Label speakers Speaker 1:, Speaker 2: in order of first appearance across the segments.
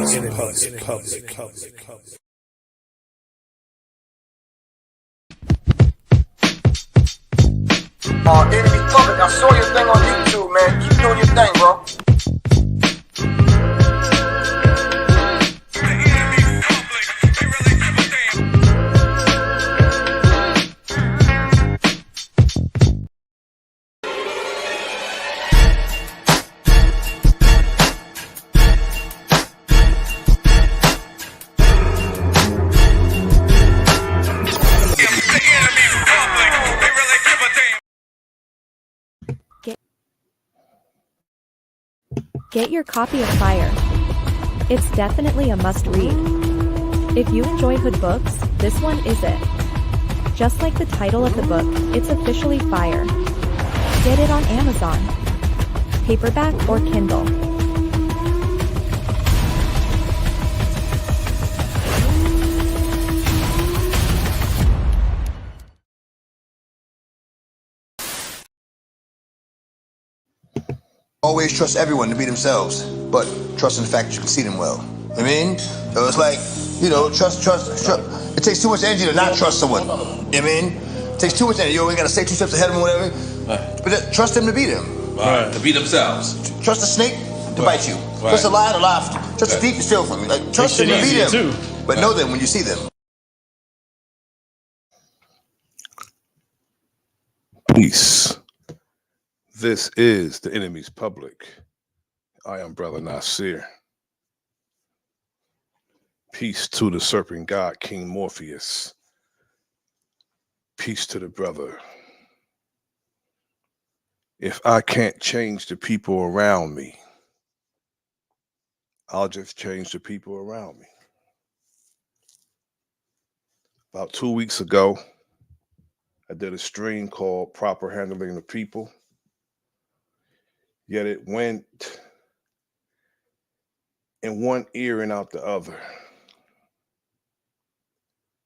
Speaker 1: Enemy Public, I saw your thing on YouTube, man. Keep doing your thing, bro.
Speaker 2: Get your copy of Fire. It's definitely a must-read. If you enjoy hood books, this one is it. Just like the title of the book, it's officially Fire. Get it on Amazon, paperback or Kindle.
Speaker 1: Always trust everyone to be themselves, but trust in the fact that you can see them well. I mean, so it's like, you know, trust. It takes too much energy to not trust someone. I mean, it takes too much energy. You always gotta stay 2 steps ahead of them or whatever. Right. But trust them to be them.
Speaker 3: Right. To be themselves.
Speaker 1: Trust a snake to bite you. Right. Trust a lion to laugh. Trust a thief to steal from you. Like, trust them to be them. Too. But know them when you see them.
Speaker 4: Peace. This is the enemy's public. I am Bro.Nasir. Peace to the serpent god, King Morpheus. Peace to the brother. If I can't change the people around me, I'll just change the people around me. About 2 weeks ago, I did a stream called Proper Handling the People. Yet it went in one ear and out the other.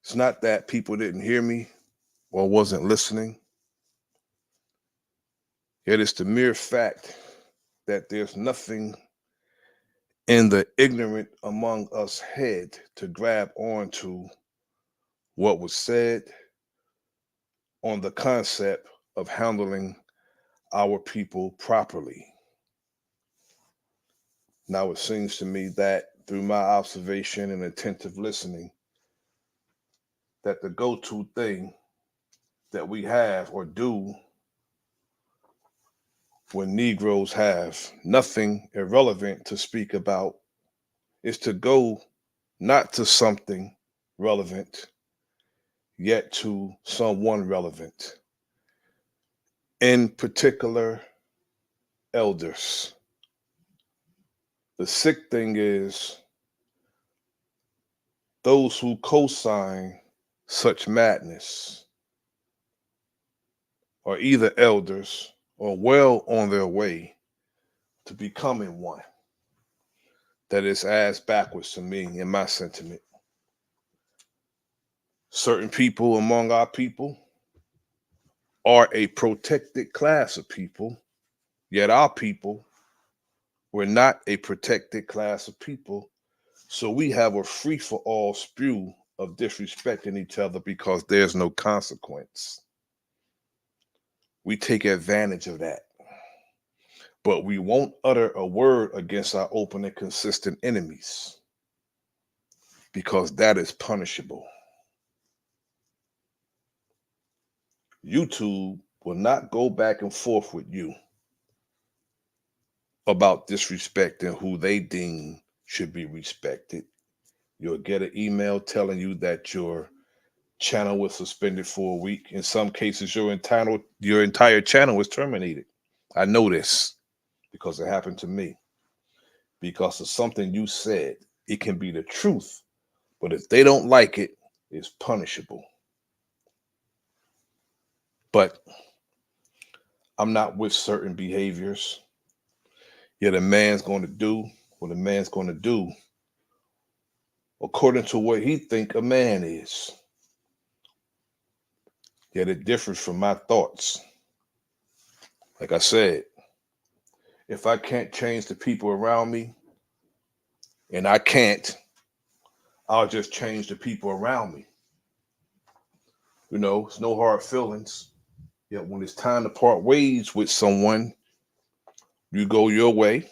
Speaker 4: It's not that people didn't hear me or wasn't listening. Yet it's the mere fact that there's nothing in the ignorant among us head to grab onto what was said on the concept of handling our people properly. Now it seems to me that through my observation and attentive listening, that the go-to thing that we have or do when Negroes have nothing irrelevant to speak about is to go not to something relevant, yet to someone relevant. In particular, elders. The sick thing is those who co-sign such madness are either elders or well on their way to becoming one. That is ass backwards to me in my sentiment. Certain people among our people are a protected class of people, yet our people were not a protected class of people. So we have a free-for-all spew of disrespecting each other because there's no consequence. We take advantage of that. But we won't utter a word against our open and consistent enemies because that is punishable. YouTube will not go back and forth with you about disrespecting who they deem should be respected. You'll get an email telling you that your channel was suspended for a week. In some cases, your entire channel was terminated. I know this because it happened to me. Because of something you said, it can be the truth, but if they don't like it, it's punishable. But I'm not with certain behaviors. Yet a man's going to do what a man's going to do according to what he think a man is. Yet it differs from my thoughts. Like I said, if I can't change the people around me, and I can't, I'll just change the people around me. You know, it's no hard feelings. Yet when it's time to part ways with someone, you go your way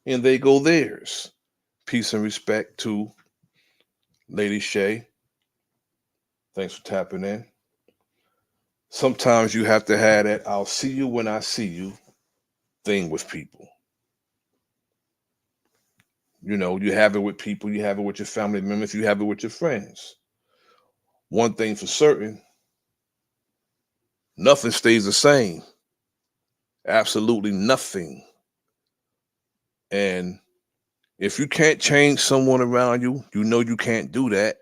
Speaker 4: and they go theirs. Peace and respect to Lady Shay. Thanks for tapping in. Sometimes you have to have that I'll see you when I see you thing with people. You know, you have it with people, you have it with your family members, you have it with your friends. One thing for certain, nothing stays the same. Absolutely nothing. And if you can't change someone around you, you know you can't do that.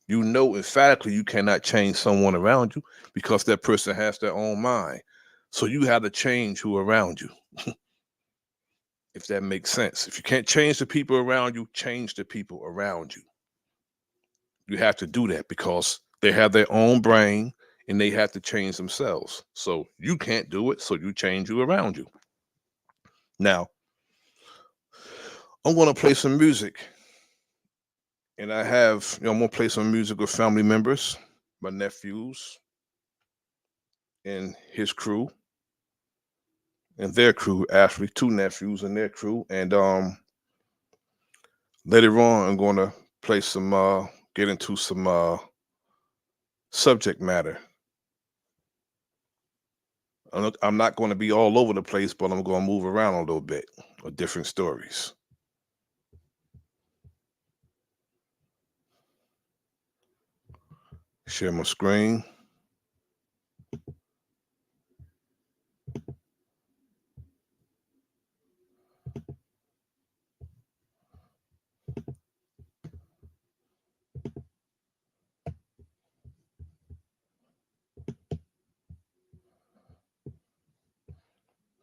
Speaker 4: You know emphatically you cannot change someone around you because that person has their own mind. So you have to change who around you. If that makes sense. If you can't change the people around you, change the people around you. You have to do that because they have their own brain and they have to change themselves. So you can't do it, so you change who around you. Now, I'm going to play some music. And I'm going to play some music with family members, my nephews, and his crew, and their crew, actually, 2 nephews and their crew. And later on, I'm going to play some, get into some subject matter. I'm not going to be all over the place, but I'm going to move around a little bit with different stories. Share my screen.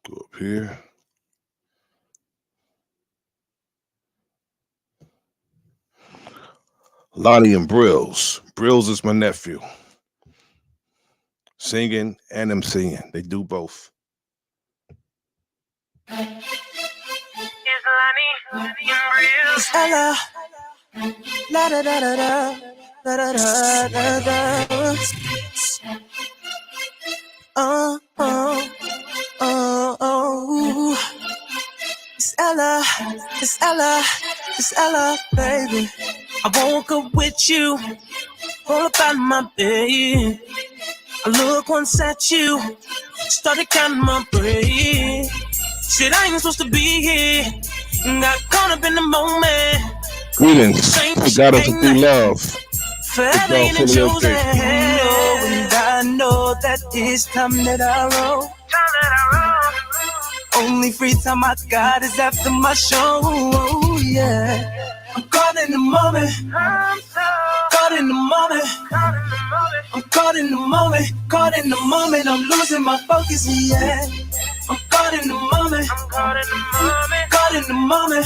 Speaker 4: Go up here. Lonnie and Brills. Brills is my nephew. Singing and emceeing. They do both.
Speaker 3: It's Ella. La da da da da. Da da da da da. Oh, oh, oh, oh. It's Ella. It's Ella. It's Ella, baby. I woke up with you. All about my bed. I look once at you. Started counting my bread. Shit, I ain't supposed to be here. Got caught up in the moment.
Speaker 4: Greetings. God is through love.
Speaker 3: Forever in the chosen. And I know that this time that I roll. Only free time I got is after my show. Oh, yeah. I'm caught in the moment. Caught in the moment. I'm caught in the moment. Caught in the moment. I'm losing my focus. Yeah. I'm caught in the moment. Caught in the moment.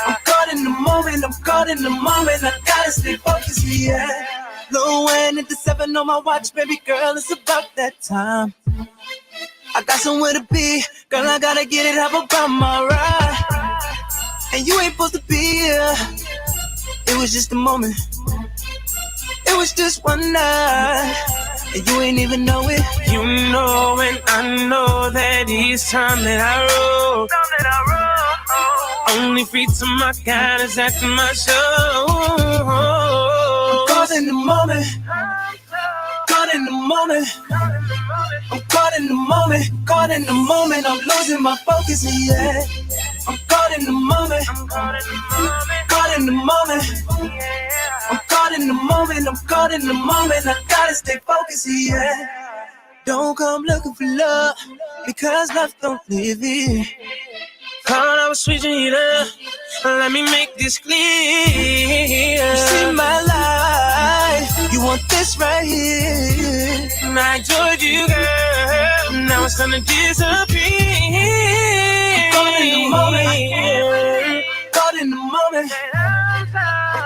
Speaker 3: I'm caught in the moment. I'm caught in the moment. I gotta stay focused. Yeah. Low end at the 7 on my watch, baby girl. It's about that time. I got somewhere to be, girl. I gotta get it up about my ride. And you ain't supposed to be here. It was just a moment. It was just one night. And you ain't even know it. You know and I know that it's time that I roll. Only free time I got is after my show. I'm caught in the moment. Caught in the moment. I'm caught in the moment. Caught in the moment. I'm losing my focus. Yeah. I'm caught in the moment. Caught in the moment. I'm caught in the moment. I'm caught in the moment. I gotta stay focused. Yeah. Don't come looking for love because love don't live here. Thought I was switching it up. Let me make this clear. You see my life. You want this right here. I enjoyed you, girl. Now it's time to disappear. Caught in the moment. Caught in the moment.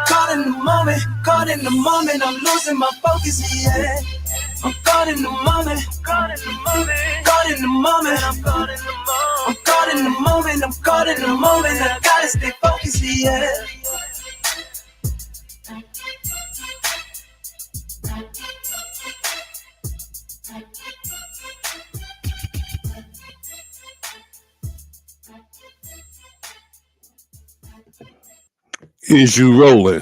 Speaker 3: Caught in the moment. Caught in the moment. I'm losing my focus. Yeah. I'm caught in the moment. Caught in the moment. Caught in the moment. I'm caught in the moment. I'm caught in the moment. I'm caught in the moment. I gotta stay focused. crazy, yeah.
Speaker 4: Is you rolling?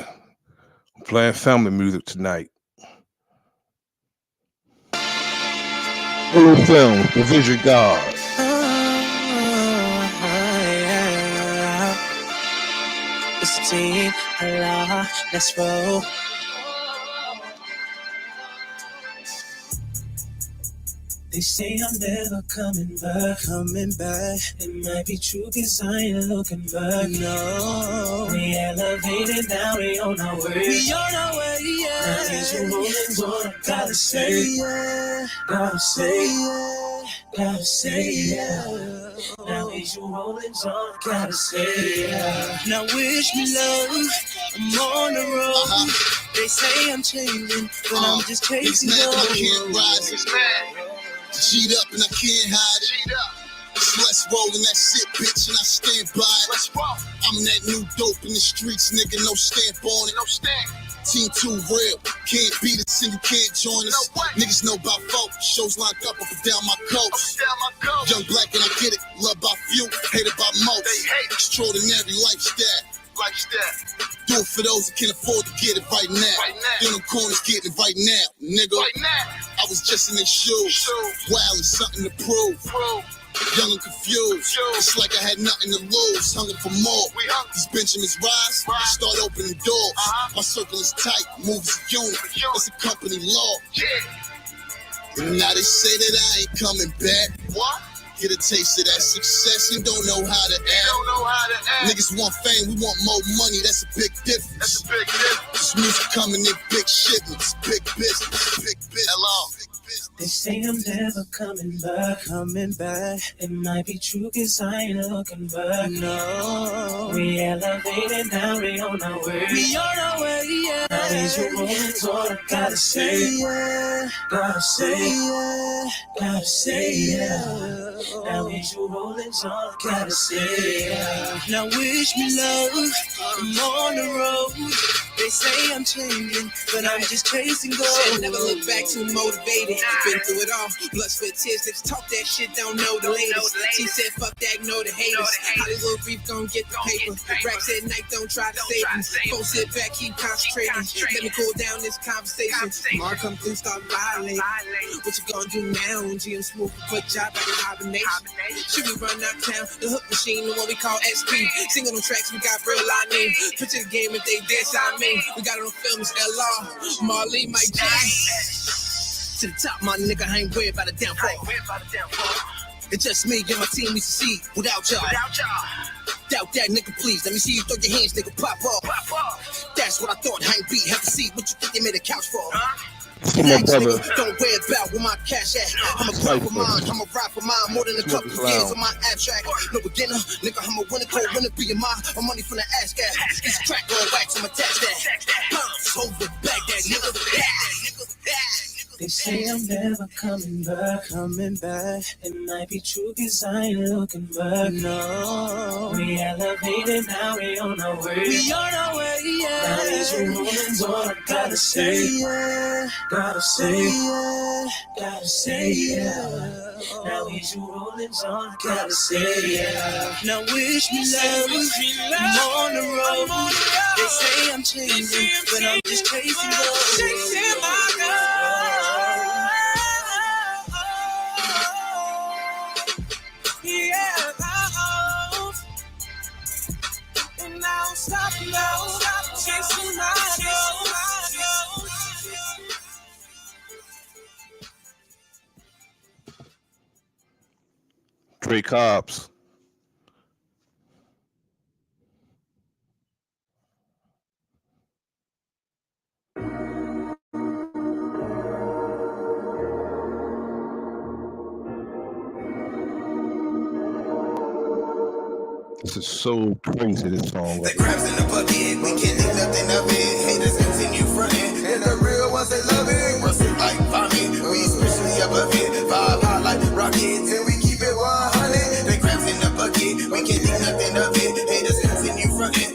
Speaker 4: Playing family music tonight. Little film, The Vision God.
Speaker 3: It's a team, Allah, let's roll. They say I'm never coming back. It might be true, cause I ain't looking back. No, we elevated, now we on our way. Yeah. Now these you rolling on, I gotta say, yeah. Gotta say, yeah. Gotta say, yeah. Now these you rolling on, I gotta say, yeah. Now wish me love, I'm on the road. They say I'm changing, but I'm just chasing
Speaker 5: G'd up and I can't hide it. Let's roll in that shit, bitch, and I stand by it. I'm that new dope in the streets, nigga, no stamp on it. Team too real, can't beat us and you can't join us. Niggas know about folk, shows lined up and down my coast. Young black and I get it, loved by few, hated by most. Extraordinary lifestyle. Do it for those who can afford to get it right now. In them corners getting it right now, nigga. I was just in their shoes, wild and something to prove. Young and confused, it's like I had nothing to lose. Hungry for more. These Benjamins rise, start opening doors. My circle is tight, moves a unit. It's a company law. And now they say that I ain't coming back. What? Get a taste of that success and don't know how to act. Niggas want fame, we want more money, that's a big difference. This music coming in big shipments, big business. Hello.
Speaker 3: They say I'm never coming back. It might be true, cause I ain't looking back. No, we elevated, now we on our way. Yeah. Now these you rolling on, I gotta say, yeah. Gotta say, yeah. Gotta say, yeah. Now these you rolling on, I gotta say, yeah. Now wish me love, I'm on the road. They say I'm changing, but I'm just chasing gold.
Speaker 6: Shit, never look back, too motivated. Been through it all, blood, sweat, tears. Niggas talk that shit, don't know the latest. She said, fuck that, ignore the haters. Hollywood Reef gon' get the paper. Racks at night, don't try to save me. Don't sit back, keep concentrating. Let me cool down this conversation. Tomorrow come through, start violating. What you gonna do now? GM smooth, put job back in hibernation. Should we run out town? The hook machine, the one we call SP. Single on tracks, we got real live name. Picture the game if they dance, I mean. We got it on film, it's LR, Marley, Mike G. To the top, my nigga, I ain't worried about a downfall. It's just me and my team, we succeed without y'all. Doubt that, nigga, please. Let me see you throw your hands, nigga, pop off. That's what I thought, I ain't beat. Have to see what you think they made a couch for.
Speaker 4: Come on, brother.
Speaker 6: Don't worry about where my cash at. I'm a grind for mine, I'm a ride for mine. More than a couple years on my abstract. No beginner, nigga, I'm a winner, cold winner, be a mine. My money from the ass gas. It's crack on wax, I'm attached that. Bounce over, back that nigga.
Speaker 3: They say I'm never coming back. It might be true, cause I ain't looking back. No, we elevated, now we on our way. Yeah. Now these you rolling on, I gotta say, yeah. Gotta say, yeah. Gotta say, yeah. Now these you rolling on, I gotta say, yeah. Now wish me love, I'm on the road. They say I'm changing, but I'm just chasing gold. Chasing my gold. Yeah, and now stop, chasing my goals.
Speaker 4: Trey Cobbs. This is so crazy, this song.
Speaker 7: The crabs in the bucket, we can't do nothing of it. Haters continue fronting, and the real ones they love it. Rust it like vomit, we spiritually above it. Vibe high like rockets, and we keep it 100. The crabs in the bucket, we can't do nothing of it. Haters continue fronting,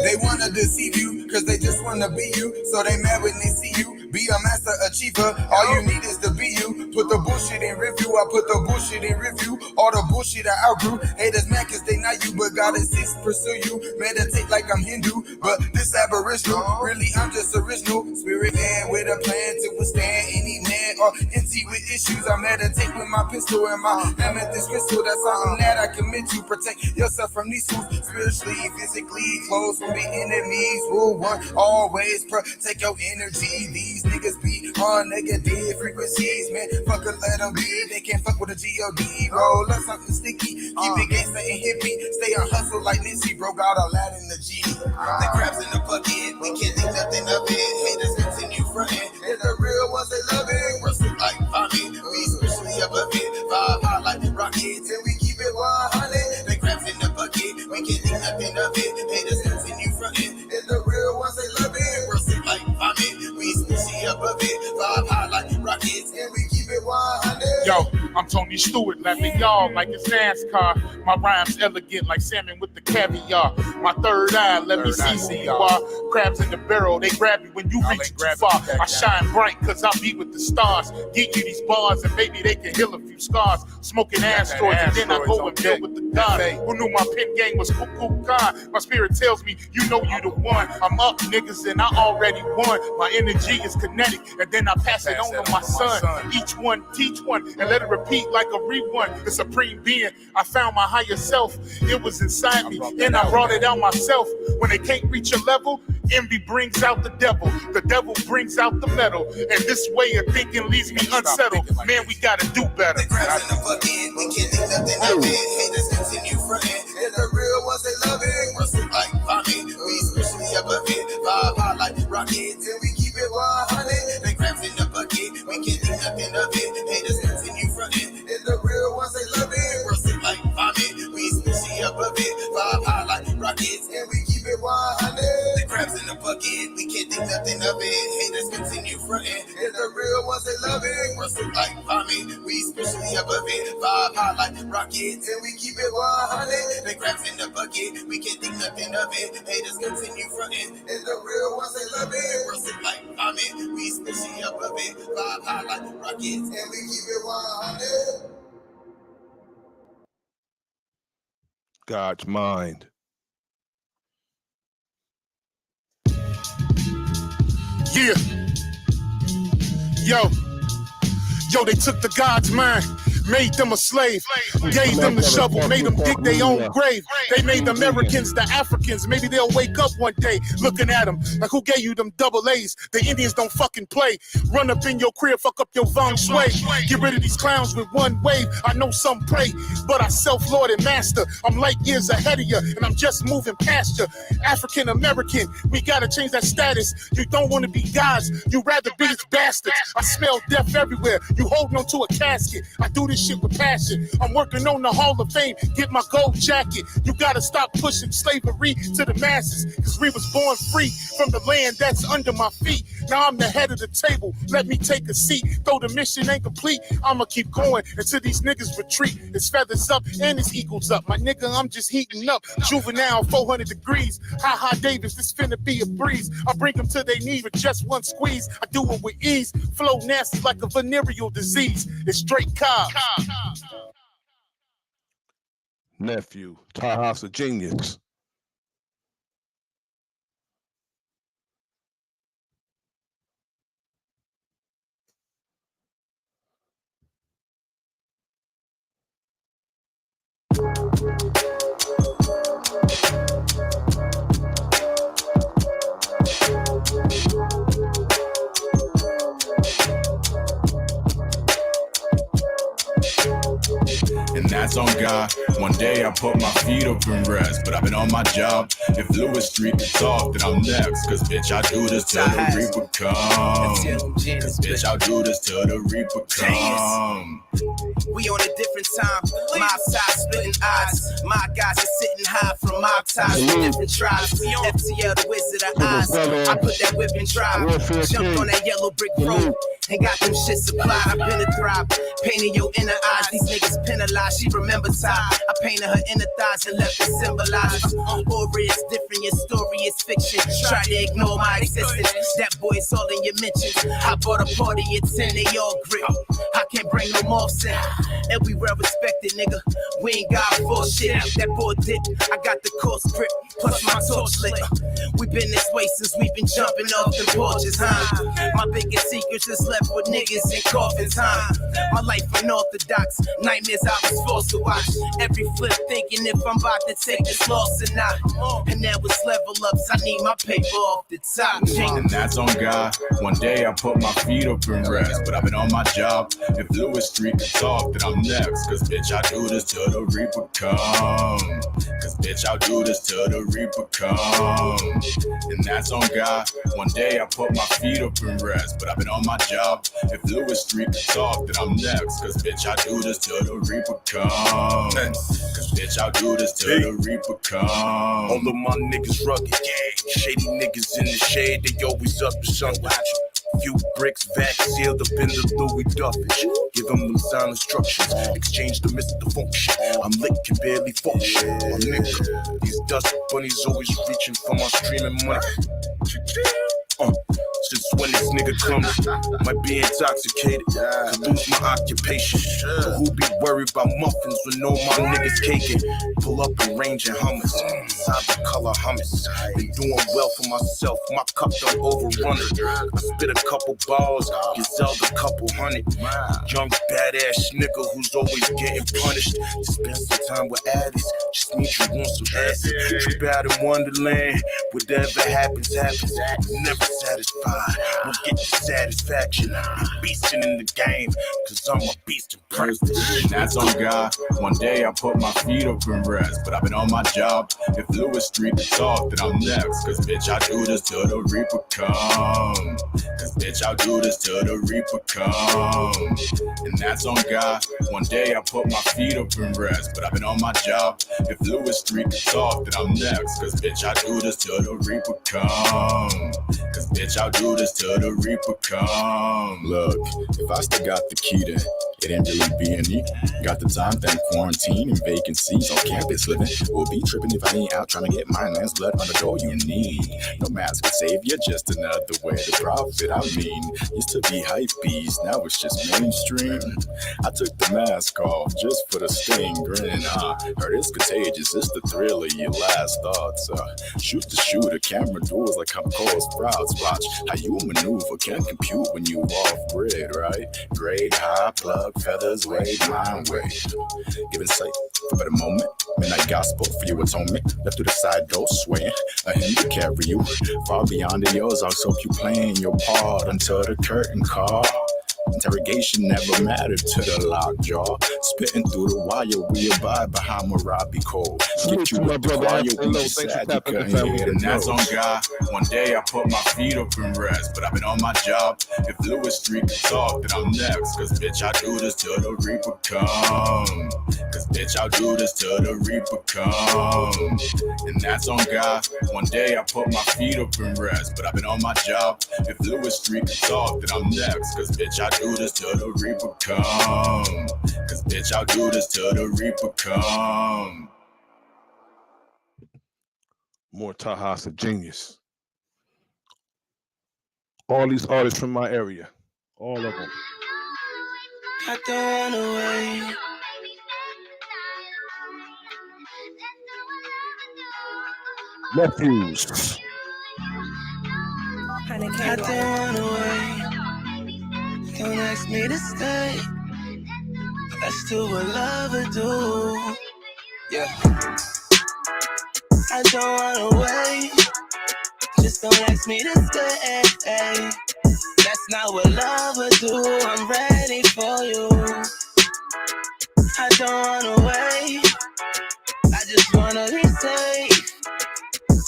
Speaker 7: They wanna deceive you, cause they just wanna be you. So they mad when they see you. Be a master achiever, all you need is to be you. Put the bullshit in review, I put the bullshit in review. All the bullshit I outgrew. Haters mad cause they not you, but God insists pursue you. Meditate like I'm Hindu, but this aboriginal. Really, I'm just original. Spirit man with a plan to withstand any man or entity with issues. I meditate with my pistol and my amethyst crystal. That's something that I commit to. Protect yourself from these fools. Spiritually, physically, close from the enemies. Rule one, always protect your energy. These niggas be on negative frequencies, man. Fuck it, let them be. They can't fuck with a G.O.D. Roll up something sticky. Keep it gangsta and hippie. Stay on hustle like Nipsey. Bro got all that in the G. The crabs in the bucket. We can't think nothing of it. Haters continue frontin'. It's the real ones they love it. Rustle like vomit. We especially above it. Vibe hot like rockets. And we keep it 100. The crabs in the bucket. We can't think nothing of it. Haters continue frontin'. It's the real ones they love it. Rustle like vomit. We especially above it. Vibe hot like rockets. And we keep it 100.
Speaker 8: Yo, I'm Tony Stewart, laughing y'all like it's NASCAR. My rhymes elegant like salmon with the caviar. My third eye, let me see who you are. Crabs in the barrel, they grab you when you reach too far. I shine bright cause I be with the stars. Get you these bars and maybe they can heal a few scars. Smoking asteroids and then I go and build with the God. Who knew my pen game was cuckoo God? My spirit tells me, you know you the one. I'm up niggas and I already won. My energy is kinetic and then I pass it on to my son. Each one teach one and let it repeat like a rewind. The supreme being, I found my higher self. It was inside me and I brought it out myself. When they can't reach a level, envy brings out the devil. The devil brings out the metal. And this way of thinking leaves me unsettled. Man, we gotta do better.
Speaker 7: The crabs in the bucket, we can't think nothing of it. Haters continue frontin'. It's the real ones they love it. Rustle like vomit. We especially above it. Vibe hot like rockets. And we keep it 100. The crabs in the bucket, we can't think nothing of it. Haters continue frontin'. It's the real ones they love it. Rustle like vomit. We especially above it. Vibe hot like rockets. And we keep it 100. The crabs in the bucket, we can't think nothing of it. Haters continue frontin'. It's the real ones they love it. Rustle like vomit. We especially above it. Vibe hot like rockets. And we keep it 100. The crabs in the bucket, we can't think nothing of it. Haters continue frontin'. It's the real ones they love it. Rustle like vomit. We especially above it. Vibe hot like rockets. And we keep it 100.
Speaker 4: God's mind.
Speaker 8: Yeah. Yo, they took the God's mind, made them a slave, gave them the shovel, made them dig their own grave. They made the Americans the Africans. Maybe they'll wake up one day looking at them like, who gave you them double A's? The Indians don't fucking play. Run up in your crib, fuck up your feng shui. Get rid of these clowns with one wave. I know some pray, but I self-lord and master. I'm light years ahead of you, and I'm just moving past you. African American, we gotta change that status. You don't want to be gods, you rather be these bastards. I smell death everywhere. You holding on to a casket. I do this shit with passion. I'm working on the Hall of Fame, get my gold jacket. You gotta stop pushing slavery to the masses, cause we was born free from the land that's under my feet. Now I'm the head of the table, let me take a seat. Though the mission ain't complete, I'ma keep going until these niggas retreat. It's feathers up and it's eagles up. My nigga, I'm just heating up. Juvenile, 400 degrees. Ha Davis, this finna be a breeze. I bring them to their knees with just one squeeze. I do it with ease. Flow nasty like a venereal disease. It's straight cops.
Speaker 4: Nephew, Tar House of Genius.
Speaker 9: And that's on God. One day I put my feet up and rest, but I've been on my job. If Lewis Street is off, then I'm next. Cause bitch, I do this till the reaper come. Cause bitch, I'll do this till the reaper come.
Speaker 6: We on a different time. My side splitting odds. My guys are sitting high from mob ties with different tribes. FTL, the Wizard of Oz. I put that whip in drive. Jumped on that yellow brick road and got them shit supplied. I've been a thrive. Painting your inner eyes. These niggas penalized. She remembers how I painted her inner thighs and left it symbolized. Aura is different. Your story it's fiction. Try to ignore my existence. That boy's all in your mentions. I bought a party at 10, they all grip. I can't bring no more sin. And we well respected, nigga. We ain't got bullshit. That boy dick, I got the course grip, plus my torch lit. We been this way since we been jumping off the porches, huh? My biggest secrets is left with niggas in coffins, huh? My life unorthodox, nightmares I was forced to watch. Every flip thinking if I'm about to take this loss or not. And now it's level ups, I need my paper off the top.
Speaker 9: And that's on God. One day I put my feet up and rest, but I've been on my job. If Lewis Street could talk, then I'm next. Cause bitch, I do this till the Reaper come. Cause bitch, I'll do this till the Reaper come. And that's on God. One day I put my feet up and rest, but I've been on my job. If Lewis Street could talk, then I'm next. Cause bitch, I do this till the Reaper come. Cause bitch, I'll do this till the Reaper come.
Speaker 10: All of my niggas rugged, yeah. Shady niggas in the shade, they always up to something. Few bricks, vac sealed up in the Louis Duffage. Give them sound instructions, exchange the Mr. Function. I'm lit, can barely function. My nigga, these dust bunnies always reaching for my streaming money. Since when this nigga comes, might be intoxicated, could lose my occupation. But who be worried about muffins when all my niggas caking? Pull up and range and hummus, inside the color hummus. Been doing well for myself, my cup don't overrun it. I spit a couple balls, Gazelle a couple hundred. Young badass nigga who's always getting punished. To spend some time with addies, just means you want some acid. Trip out in Wonderland, whatever happens, happens. Never satisfied. We'll get the satisfaction. Be beasting in the game, cause I'm a beast in person.
Speaker 9: And that's on God. One day I put my feet up and rest, but I've been on my job. If Lewis Street could talk, then I'm next. Cause bitch, I do this till the Reaper come. Cause bitch, I'll do this till the Reaper come. And that's on God. One day I put my feet up and rest, but I've been on my job. If Lewis Street could talk, then I'm next. Cause bitch, I do this till the Reaper come. Cause bitch, I'll do this till the Reaper come.
Speaker 11: Look, if I still got the key, then it ain't really being me. Got the time, then quarantine and vacancies on campus living. Will be tripping if I ain't out trying to get mine. Last blood on the door you need. No mask could save you, just another way to profit. I mean, used to be hype beast, now it's just mainstream. I took the mask off just for the sting grin. Heard it's contagious, it's the thrill of your last thoughts. Shoot the shooter, camera duels like I'm Cole Sprouts. Watch how you maneuver, can't compute when you off grid, right? Grade high, plug feathers, wave, mind wave. Giving sight for better moment. Midnight gospel for your atonement. Left through the side door, swaying. A hymn to carry you far beyond the yours. I'll soak you playing your part until the curtain call. Interrogation never mattered to the lockjaw. Spitting through the wire, we abide behind Marabi Code. Get you my brother.
Speaker 9: And that's on God. One day I put my feet up and rest, but I've been on my job. If Lewis Street could talk, then I'm next. Cause bitch, I do this till the Reaper come. Cause bitch, I'll do this till the Reaper come. And that's on God. One day I put my feet up and rest, but I've been on my job. If Lewis Street could talk, then I'm next. Cause bitch, I do this till the Reaper come. Cause bitch, I'll do this till the Reaper come.
Speaker 4: More Tahasa genius. All these artists from my area. All of them.
Speaker 3: I don't wanna wait.
Speaker 4: Nephews.
Speaker 3: I don't wanna wait. Don't ask me to stay. Let's do what love would do. Yeah. I don't wanna wait. Just don't ask me to stay. That's not what love would do. I'm ready for you. I don't wanna wait. I just wanna be safe.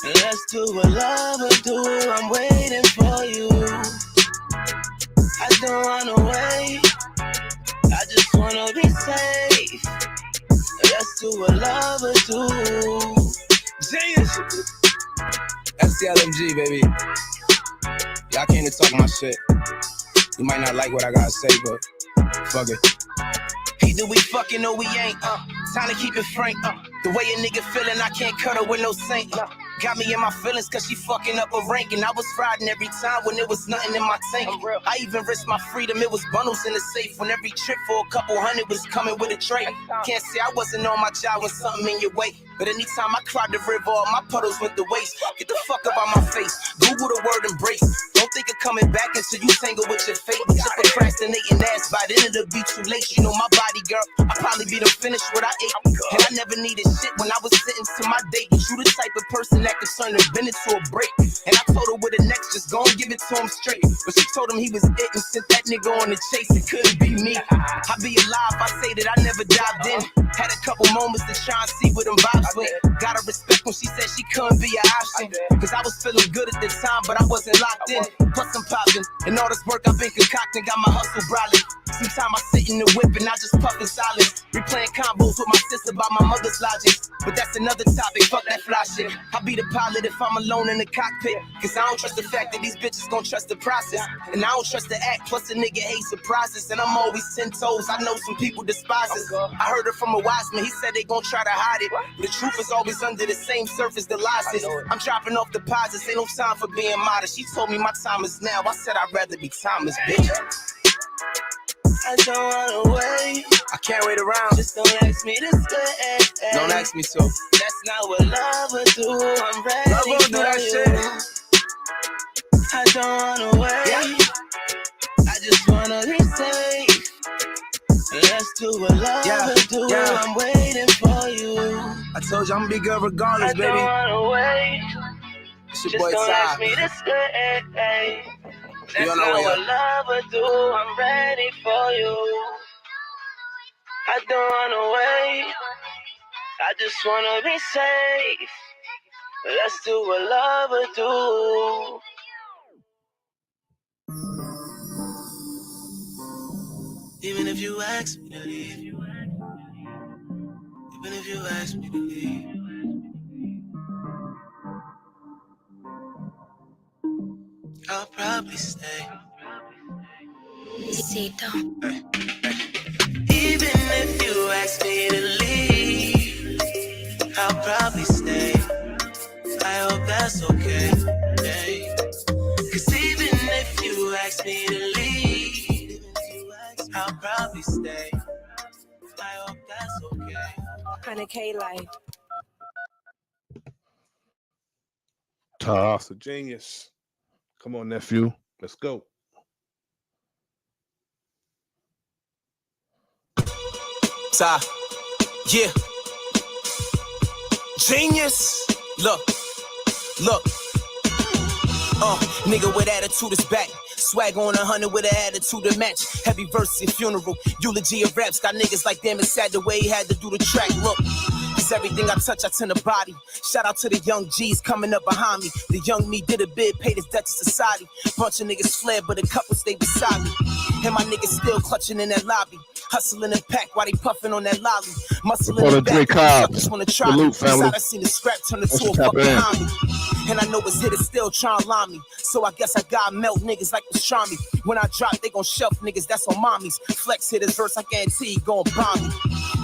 Speaker 3: Let's do what love would do. I'm waiting for you. I don't wanna wait. I just wanna be safe. Let's do what love would do. Genius. STLMG, baby. Y'all came to talk my shit. You might not like what I gotta say, but fuck it. Either we fucking or we ain't. Time to keep it frank. The way a nigga feeling, I can't cuddle with no saint. Got me in my feelings cause she fucking up a rank. And I was riding every time when there was nothing in my tank. I even risked my freedom, it was bundles in the safe. When every trip for a couple hundred was coming with a tray. Can't say I wasn't on my job when something in your way. But anytime I cried the river, all my puddles went to waste. Get the fuck up on my face, Google the word embrace. Don't think of coming back until you tangle with your fate. But you're procrastinating ass, by then it'll be too late. You know my body, girl, I probably be done finished what I ate. And I never needed shit when I was sentenced to my date. But you the type of person that could turn a minute to a break. And I told her with the next, just go and give it to him straight. But she told him he was it and sent that nigga on the chase. It couldn't be me. I'd be alive if I say that I never dived in. Had a couple moments to try and see what them vibes went. Gotta respect when she said she couldn't be an option. Cause I was feeling good at the time, but I wasn't locked in. Plus I'm popping, and all this work I've been concocting. Got my hustle brolic. Sometimes I sit in the whip and I just puff in silence. Replaying combos with my sister about my mother's logic. But that's another topic, fuck that fly shit. I'll be the pilot if I'm alone in the cockpit. Cause I don't trust the fact that these bitches gon' trust the process. And I don't trust the act, plus a nigga hates surprises. And I'm always 10 toes, I know some people despise us. I heard it from a wise man, he said they gon' try to hide it. The truth is always under the same surface, the lies is. I'm dropping off deposits, ain't no time for being modest. She told me my time is now, I said I'd rather be timeless, bitch. I don't wanna wait. I can't wait around. Just don't ask me to stay. Don't ask me so. That's not what love will do. I'm ready love won't do that shit. I don't wanna wait. Yeah. I just wanna be safe. Let's do what love will do. I'm waiting for you. I told you I'm big girl regardless, baby. I don't wanna wait. It's your boy Ty. Just don't ask me to stay. That's not what love will do. I'm ready for you. I don't wanna wait. I just wanna be safe. Let's do what love will do. Even if you ask me to leave, even if you ask me to leave, I'll probably stay. Hey. Even if you ask me to leave, I'll probably stay. I hope that's okay. Hey. Cause even if you ask me to leave, I'll probably stay. I hope that's okay.
Speaker 12: Kinda K-Life.
Speaker 4: Toss a genius. Come on, nephew. Let's go.
Speaker 3: Ty. Yeah. Genius. Look. Nigga with attitude is back. Swag on 100 with an attitude to match. Heavy verse in funeral. Eulogy of raps. Got niggas like them. It's sad the way he had to do the track. Look. Cause everything I touch, I tend to body. Shout out to the young G's coming up behind me. The young me did a bid, paid his debt to society. Bunch of niggas fled, but a couple stayed beside me. And my niggas still clutching in that lobby. Hustling and pack while they puffing on that lolly. Muscling in the back, just wanna try me. Inside I seen the scrap turn into a fucking homie. And I know his hitters still trying to line me. So I guess I gotta melt niggas like pastrami. When I drop, they gon' shelf niggas, that's on mommies. Flex hit his verse, I guarantee he gon' bomb me.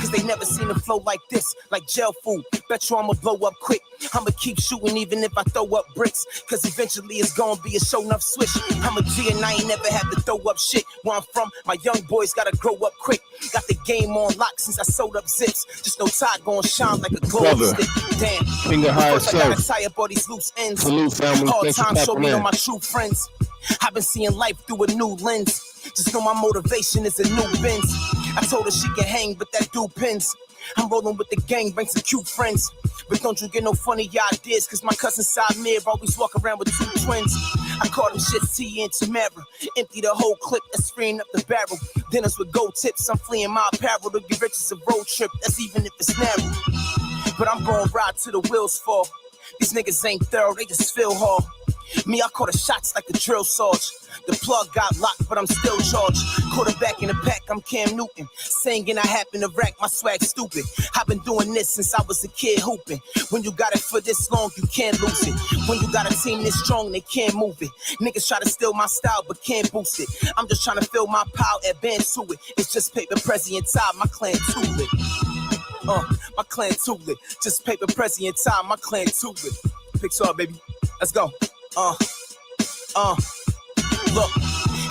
Speaker 3: Cause they never seen a flow like this, like gel food. Bet you I'ma blow up quick. I'ma keep shooting even if I throw up bricks. Cause eventually it's gonna be a show enough switch. I'm a G and I ain't never had to throw up shit. Where I'm from, my young boys gotta grow up quick. Got the game on lock since I sold up zips. Just no tie gon' shine like a glow stick. Damn.
Speaker 4: King of high
Speaker 3: First I gotta tie up all these loose ends.
Speaker 4: Salute, family.
Speaker 3: Hard time show me on my true friends. I've been seeing life through a new lens. Just know my motivation is a new Benz. I told her she can hang, but that dude pins. I'm rolling with the gang, bring some cute friends. But don't you get no funny ideas, cause my cousin Samir always walk around with two twins. I call them shits T and Tamara. Empty the whole clip, that's freeing up the barrel. Dinners with gold tips, I'm fleeing my apparel to get rich as a road trip, that's even if it's narrow. But I'm gonna ride till the wheels fall. These niggas ain't thorough, they just feel hard. Me, I call the shots like a drill sergeant. The plug got locked, but I'm still charged. Quarterback in the pack, I'm Cam Newton. Singing, I happen to rack my swag stupid. I've been doing this since I was a kid hooping. When you got it for this long, you can't lose it. When you got a team this strong, they can't move it. Niggas try to steal my style, but can't boost it. I'm just trying to feel my power, advance to it. It's just paper, Prezi, and Ty, my clan too lit. My clan too lit. Just paper, Prezi, and Ty, my clan too lit.
Speaker 6: Pixar, baby. Let's go. Look.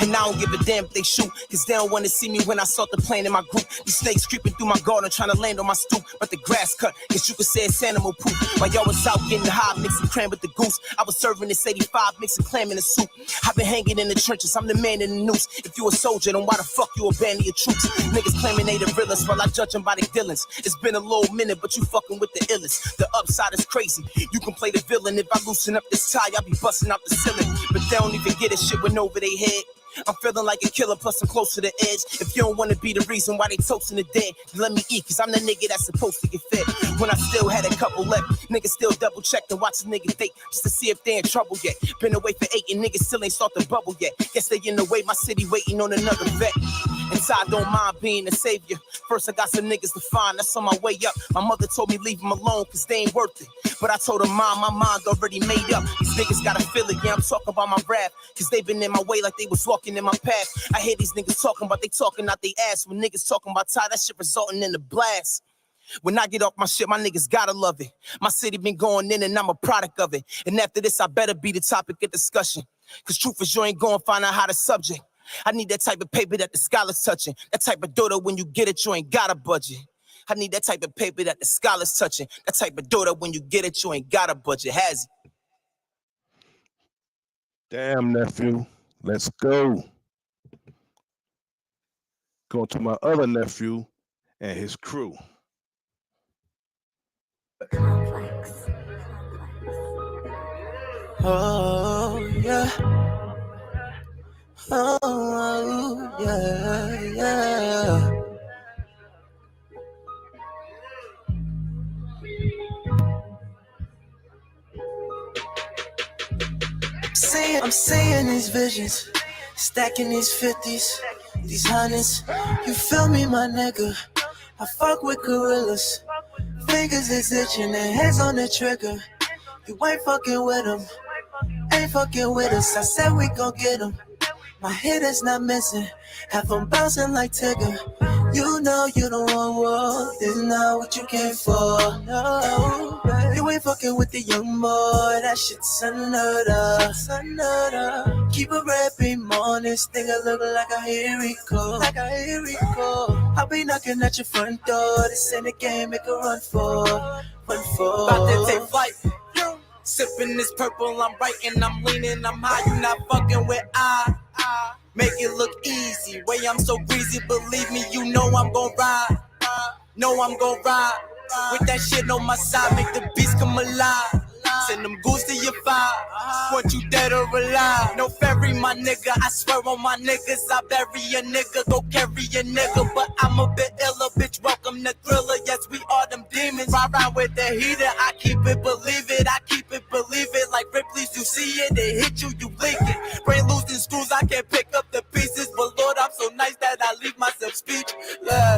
Speaker 6: And I don't give a damn if they shoot, cause they don't wanna see me when I saw the plane in my group. These snakes creeping through my garden trying to land on my stoop, but the grass cut, guess you could say it's animal poop. While y'all was out getting high, mixing cram with the goose, I was serving this 85, mixing clam in the soup. I've been hanging in the trenches, I'm the man in the noose. If you a soldier, then why the fuck you abandon your troops? Niggas claiming they the realest, while I judge them by their dealings. It's been a little minute, but you fucking with the illest. The upside is crazy, you can play the villain. If I loosen up this tie, I'll be busting out the ceiling. But they don't even get this shit went over their head. I'm feeling like a killer, plus I'm close to the edge. If you don't wanna be the reason why they toasting the dead, let me eat, cause I'm the nigga that's supposed to get fed. When I still had a couple left, niggas still double checked and watch a nigga date just to see if they in trouble yet. Been away for 8 and niggas still ain't start the bubble yet. Guess they in the way, my city waiting on another vet. And I don't mind being a savior. First I got some niggas to find, that's on my way up. My mother told me leave them alone, cause they ain't worth it. But I told her, Mom, my mind already made up. These niggas gotta feel it, yeah, I'm talking about my rap. Cause they been in my way like they was walking in my path. I hear these niggas talking about they talking out they ass. When niggas talking about tie, that shit resulting in a blast. When I get off my shit, my niggas gotta love it. My city been going in and I'm a product of it. And after this, I better be the topic of discussion. Cause truth is you ain't gonna find out how the subject. I need that type of paper that the scholars touching. That type of daughter when you get it, you ain't got a budget. I need that type of paper that the scholars touching. That type of daughter when you get it, you ain't got a budget. Has it?
Speaker 4: Damn, nephew. Let's go. Going to my other nephew and his crew.
Speaker 3: Oh, yeah. Oh, yeah, yeah. I'm seeing these visions, stacking these 50s, these hundreds. You feel me, my nigga? I fuck with gorillas. Fingers is itching and hands on the trigger. You ain't fucking with them, ain't fucking with us. I said we gon' get them. My head is not missing, have them bouncing like Tigger. You know you don't want war, this is not what you came for. No, you ain't fucking with the young boy, that shit's unheard of. Keep a red beam on this thing, I look like a hero. I'll be knocking at your front door, this ain't a game, make a run for. About to take flight. Sipping this purple, I'm writing, I'm leaning, I'm high, you not fucking with I. Make it look easy, way I'm so greasy, believe me, you know I'm gon' ride. Know I'm gon' ride. With that shit on my side, make the beast come alive. Send them goons to your fire. Want you dead or alive? No ferry, my nigga. I swear on my niggas, I bury a nigga, go carry a nigga. But I'm a bit iller, bitch. Welcome to Thriller. Yes, we are them demons. Ride with the heater. I keep it, believe it. I keep it, believe it. Like Ripley's, you see it. They hit you, you blink it. Brain losing screws, I can't pick up the pieces. But Lord, I'm so nice that I leave myself speechless.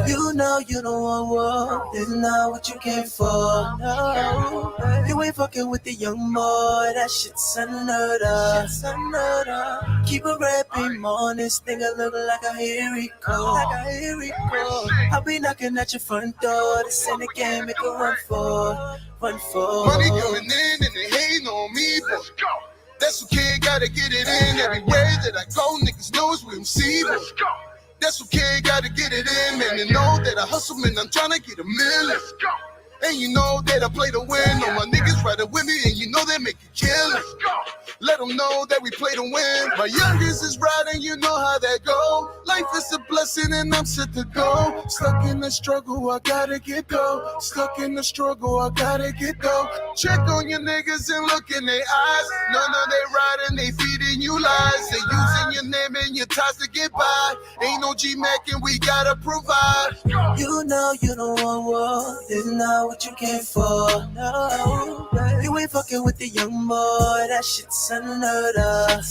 Speaker 3: You know you don't want war. This is not what you came for. No, you ain't fucking with the young boy, that shit's unheard of. Keep a red beam on this thing, I look like a hero. I'll be knocking at your front door, this ain't a game, make a run for.
Speaker 7: Money coming in and they hating on me, but that's okay, gotta get it in. Everywhere that I go, niggas knows we MC, but that's okay, gotta get it in. Man, they know that I hustle, man, I'm trying to get a million. And you know that I play to win. All my niggas riding with me, and you know they make it kill. Let them know that we play to win. My youngest is riding, you know how that go. Life is a blessing, and I'm set to go. Stuck in the struggle, I gotta get go. Stuck in the struggle, I gotta get go. Check on your niggas and look in their eyes. None of they riding, they feeding you lies. They using your name and your ties to get by. Ain't no G-Mac, and we gotta provide.
Speaker 3: You know you don't want war. This is not what you came for. No, you ain't fucking with the young boy, that shit's unheard of.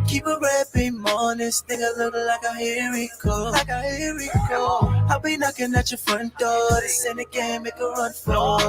Speaker 3: Keep a red beam on this thing, I look like a hero. I'll be knocking at your front door, this ain't a game, make a run for.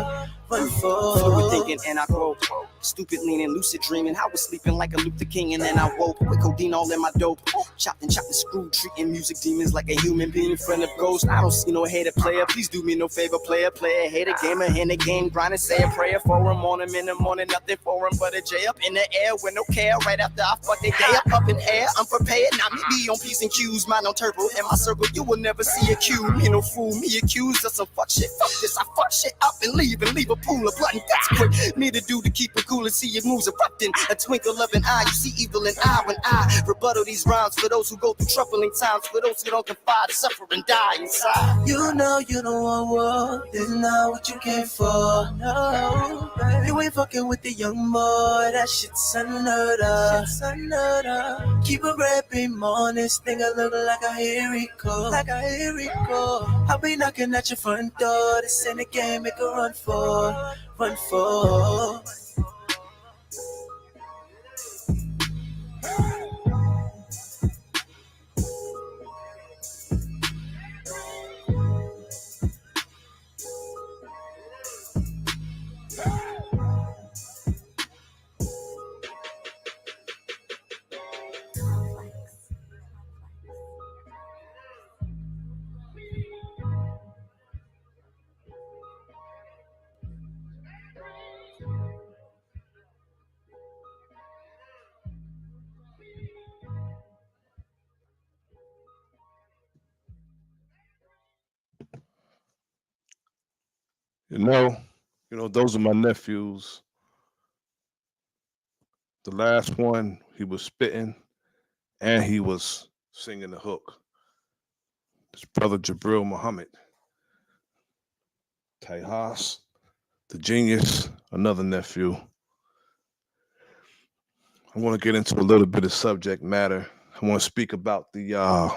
Speaker 6: Fluid thinking and I grow.
Speaker 12: Stupid leaning, lucid dreaming. I was sleeping like a Luther King, and then I woke with codeine all in my dope. Chopped and screwed, treating music demons like a human being, friend of ghosts. I don't see no hater player. Please do me no favor, player, hater, gamer, in the game, grinding, say a prayer for him on him in the morning. Nothing for him but a J up in the air with no care. Right after I fuck the day up in air, I'm prepared. Now me be on P's and Q's, mine on turbo. In my circle, you will never see a Q. Me no fool, me accused of some fuck shit. Fuck this, I fuck shit up and leave a pool of blood and guts quick. Me to do to keep it cool and see your moves erupting. A twinkle of an eye, you see evil in eye when I rebuttal these rhymes for those who go through troubling times, for those who don't confide, suffer and die inside.
Speaker 3: You know you don't want war, this is not what you came for. No, you ain't fucking with the young boy, that shit's unheard of. Keep a red beam on this thing, I look like a hero. I'll be knocking at your front door, this ain't a game, make a run for.
Speaker 4: You know, those are my nephews. The last one, he was spitting and he was singing the hook. His brother Jabril Muhammad. Tayhas, the genius, another nephew. I want to get into a little bit of subject matter. I want to speak about the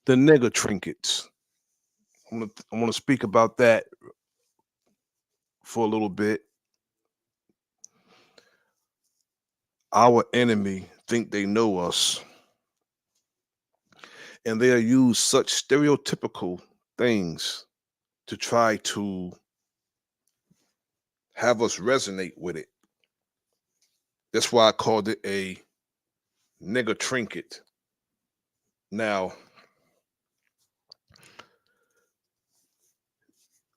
Speaker 4: nigger trinkets. I want to speak about that for a little bit. Our enemy think they know us, and they'll use such stereotypical things to try to have us resonate with it. That's why I called it a nigger trinket. Now,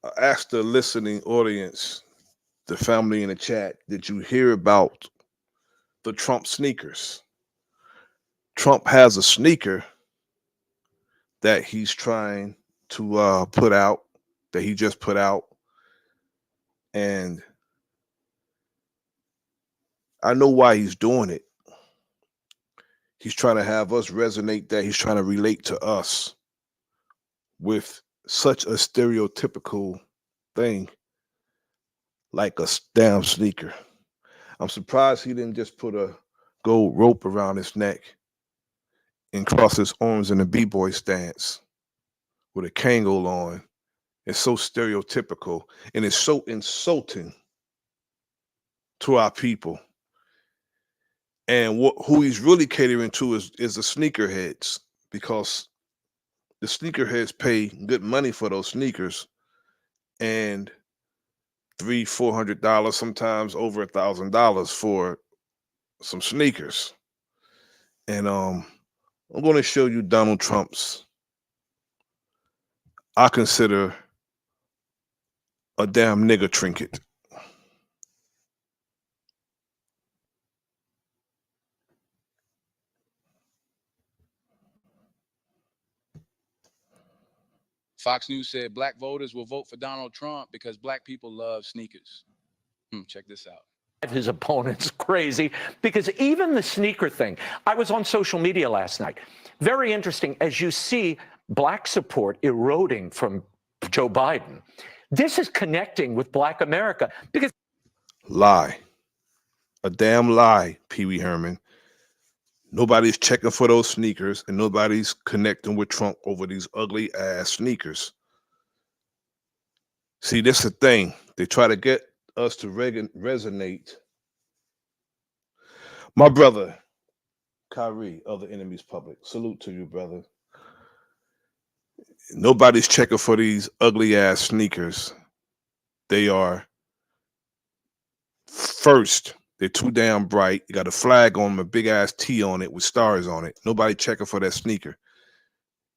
Speaker 4: I asked the listening audience, the family in the chat, did you hear about the Trump sneakers? Trump has a sneaker that he's trying to put out, that he just put out. And I know why he's doing it. He's trying to have us resonate, that he's trying to relate to us with such a stereotypical thing like a damn sneaker. I'm surprised he didn't just put a gold rope around his neck and cross his arms in a b-boy stance with a Kangol on. It's so stereotypical and it's so insulting to our people. And who he's really catering to is the sneakerheads, because the sneakerheads pay good money for those sneakers, and $300-400, sometimes over $1,000 for some sneakers. And I'm going to show you Donald Trump's, I consider, a damn nigger trinket.
Speaker 13: Fox News said black voters will vote for Donald Trump because black people love sneakers. Check this out.
Speaker 14: His opponent's crazy, because even the sneaker thing, I was on social media last night. Very interesting, as you see black support eroding from Joe Biden. This is connecting with black America because
Speaker 4: lie. A damn lie, Pee Wee Herman. Nobody's checking for those sneakers, and nobody's connecting with Trump over these ugly ass sneakers. See, this is the thing. They try to get us to resonate. My brother, Kyrie, Other Enemies Public. Salute to you, brother. Nobody's checking for these ugly ass sneakers. They are First, they're too damn bright. You got a flag on them, a big ass T on it with stars on it. Nobody checking for that sneaker.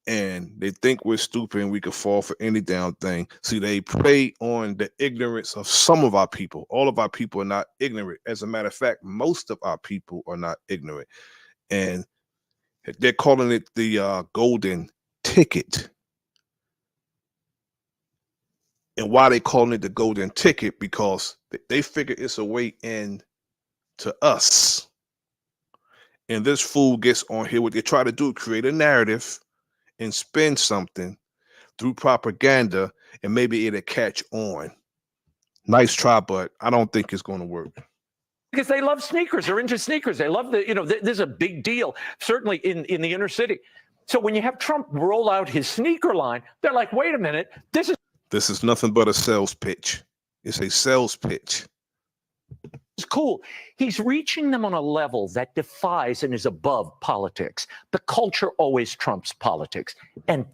Speaker 4: And they think we're stupid and we could fall for any damn thing. See, they prey on the ignorance of some of our people. All of our people are not ignorant. As a matter of fact, most of our people are not ignorant. And they're calling it the golden ticket. And why they calling it the golden ticket? Because they figure it's a way in to us. And this fool gets on here. What they try to do, create a narrative and spin something through propaganda, and maybe it'll catch on. Nice try, but I don't think it's going to work.
Speaker 14: Because they love sneakers. They're into sneakers. They love this is a big deal, certainly in the inner city. So when you have Trump roll out his sneaker line, they're like, wait a minute, this is
Speaker 4: nothing but a sales pitch. It's a sales pitch.
Speaker 14: It's cool. He's reaching them on a level that defies and is above politics. The culture always trumps politics. And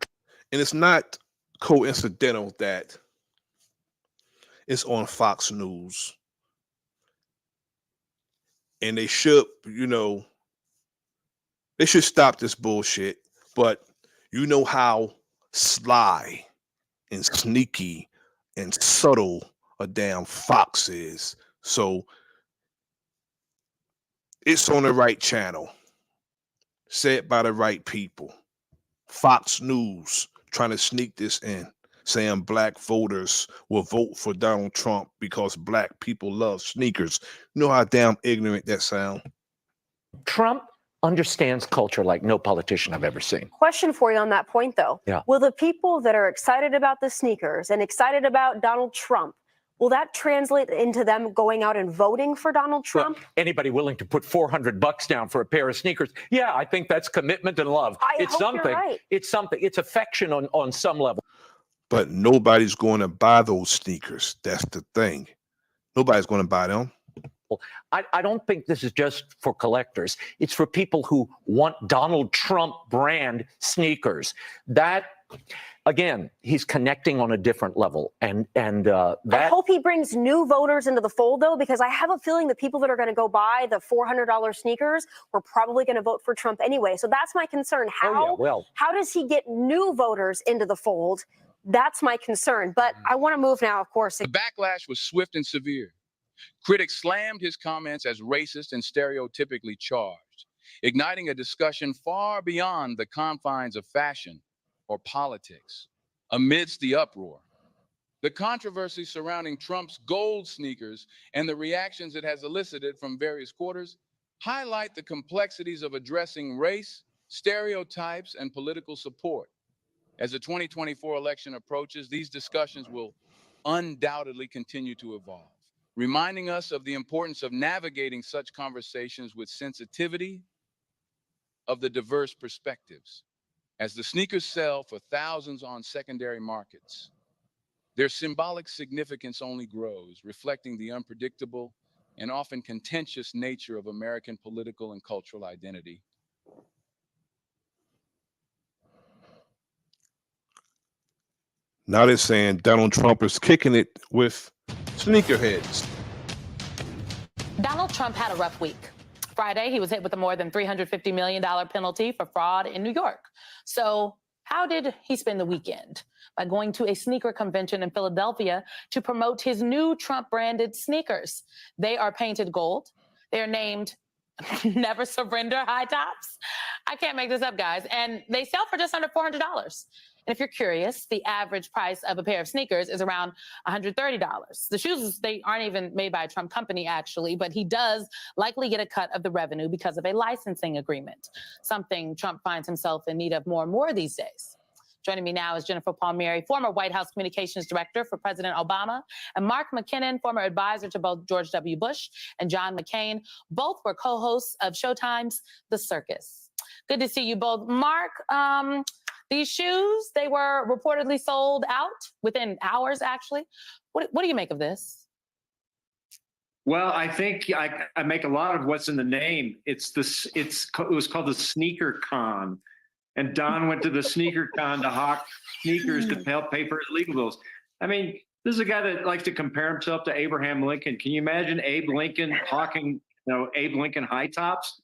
Speaker 4: it's not coincidental that it's on Fox News. And they should, they should stop this bullshit. But you know how sly and sneaky and subtle a damn Fox is. So it's on the right channel, said by the right people. Fox News trying to sneak this in, saying black voters will vote for Donald Trump because black people love sneakers. You know how damn ignorant that sounds?
Speaker 14: Trump understands culture like no politician I've ever seen.
Speaker 15: Question for you on that point, though.
Speaker 14: Yeah.
Speaker 15: Will the people that are excited about the sneakers and excited about Donald Trump, will that translate into them going out and voting for Donald Trump?
Speaker 14: Well, anybody willing to put $400 down for a pair of sneakers? Yeah, I think that's commitment and love.
Speaker 15: It's
Speaker 14: something.
Speaker 15: You're right.
Speaker 14: It's something. It's affection on some level.
Speaker 4: But nobody's going to buy those sneakers. That's the thing. Nobody's going to buy them.
Speaker 14: I don't think this is just for collectors. It's for people who want Donald Trump brand sneakers. That, again, he's connecting on a different level. And that.
Speaker 15: I hope he brings new voters into the fold, though, because I have a feeling the people that are going to go buy the $400 sneakers were probably going to vote for Trump anyway. So that's my concern. How does he get new voters into the fold? That's my concern. But I want to move now, of course.
Speaker 13: The backlash was swift and severe. Critics slammed his comments as racist and stereotypically charged, igniting a discussion far beyond the confines of fashion or politics. Amidst the uproar, the controversy surrounding Trump's gold sneakers and the reactions it has elicited from various quarters highlight the complexities of addressing race, stereotypes, and political support. As the 2024 election approaches, these discussions will undoubtedly continue to evolve, reminding us of the importance of navigating such conversations with sensitivity of the diverse perspectives. As the sneakers sell for thousands on secondary markets, their symbolic significance only grows, reflecting the unpredictable and often contentious nature of American political and cultural identity.
Speaker 4: Now they're saying Donald Trump is kicking it with sneakerheads.
Speaker 16: Donald Trump had a rough week. Friday, he was hit with a more than $350 million penalty for fraud in New York. So how did he spend the weekend? By going to a sneaker convention in Philadelphia to promote his new Trump-branded sneakers. They are painted gold. They're named Never Surrender High Tops. I can't make this up, guys. And they sell for just under $400. And if you're curious, the average price of a pair of sneakers is around $130. The shoes, they aren't even made by a Trump company, actually, but he does likely get a cut of the revenue because of a licensing agreement, something Trump finds himself in need of more and more these days. Joining me now is Jennifer Palmieri, former White House Communications Director for President Obama, and Mark McKinnon, former advisor to both George W. Bush and John McCain. Both were co-hosts of Showtime's The Circus. Good to see you both. Mark, these shoes, they were reportedly sold out within hours, actually. What do you make of this?
Speaker 17: Well, I think I make a lot of what's in the name. It was called the Sneaker Con. And Don went to the Sneaker Con to hawk sneakers to help pay for his legal bills. I mean, This is a guy that likes to compare himself to Abraham Lincoln. Can you imagine Abe Lincoln hawking, Abe Lincoln high tops?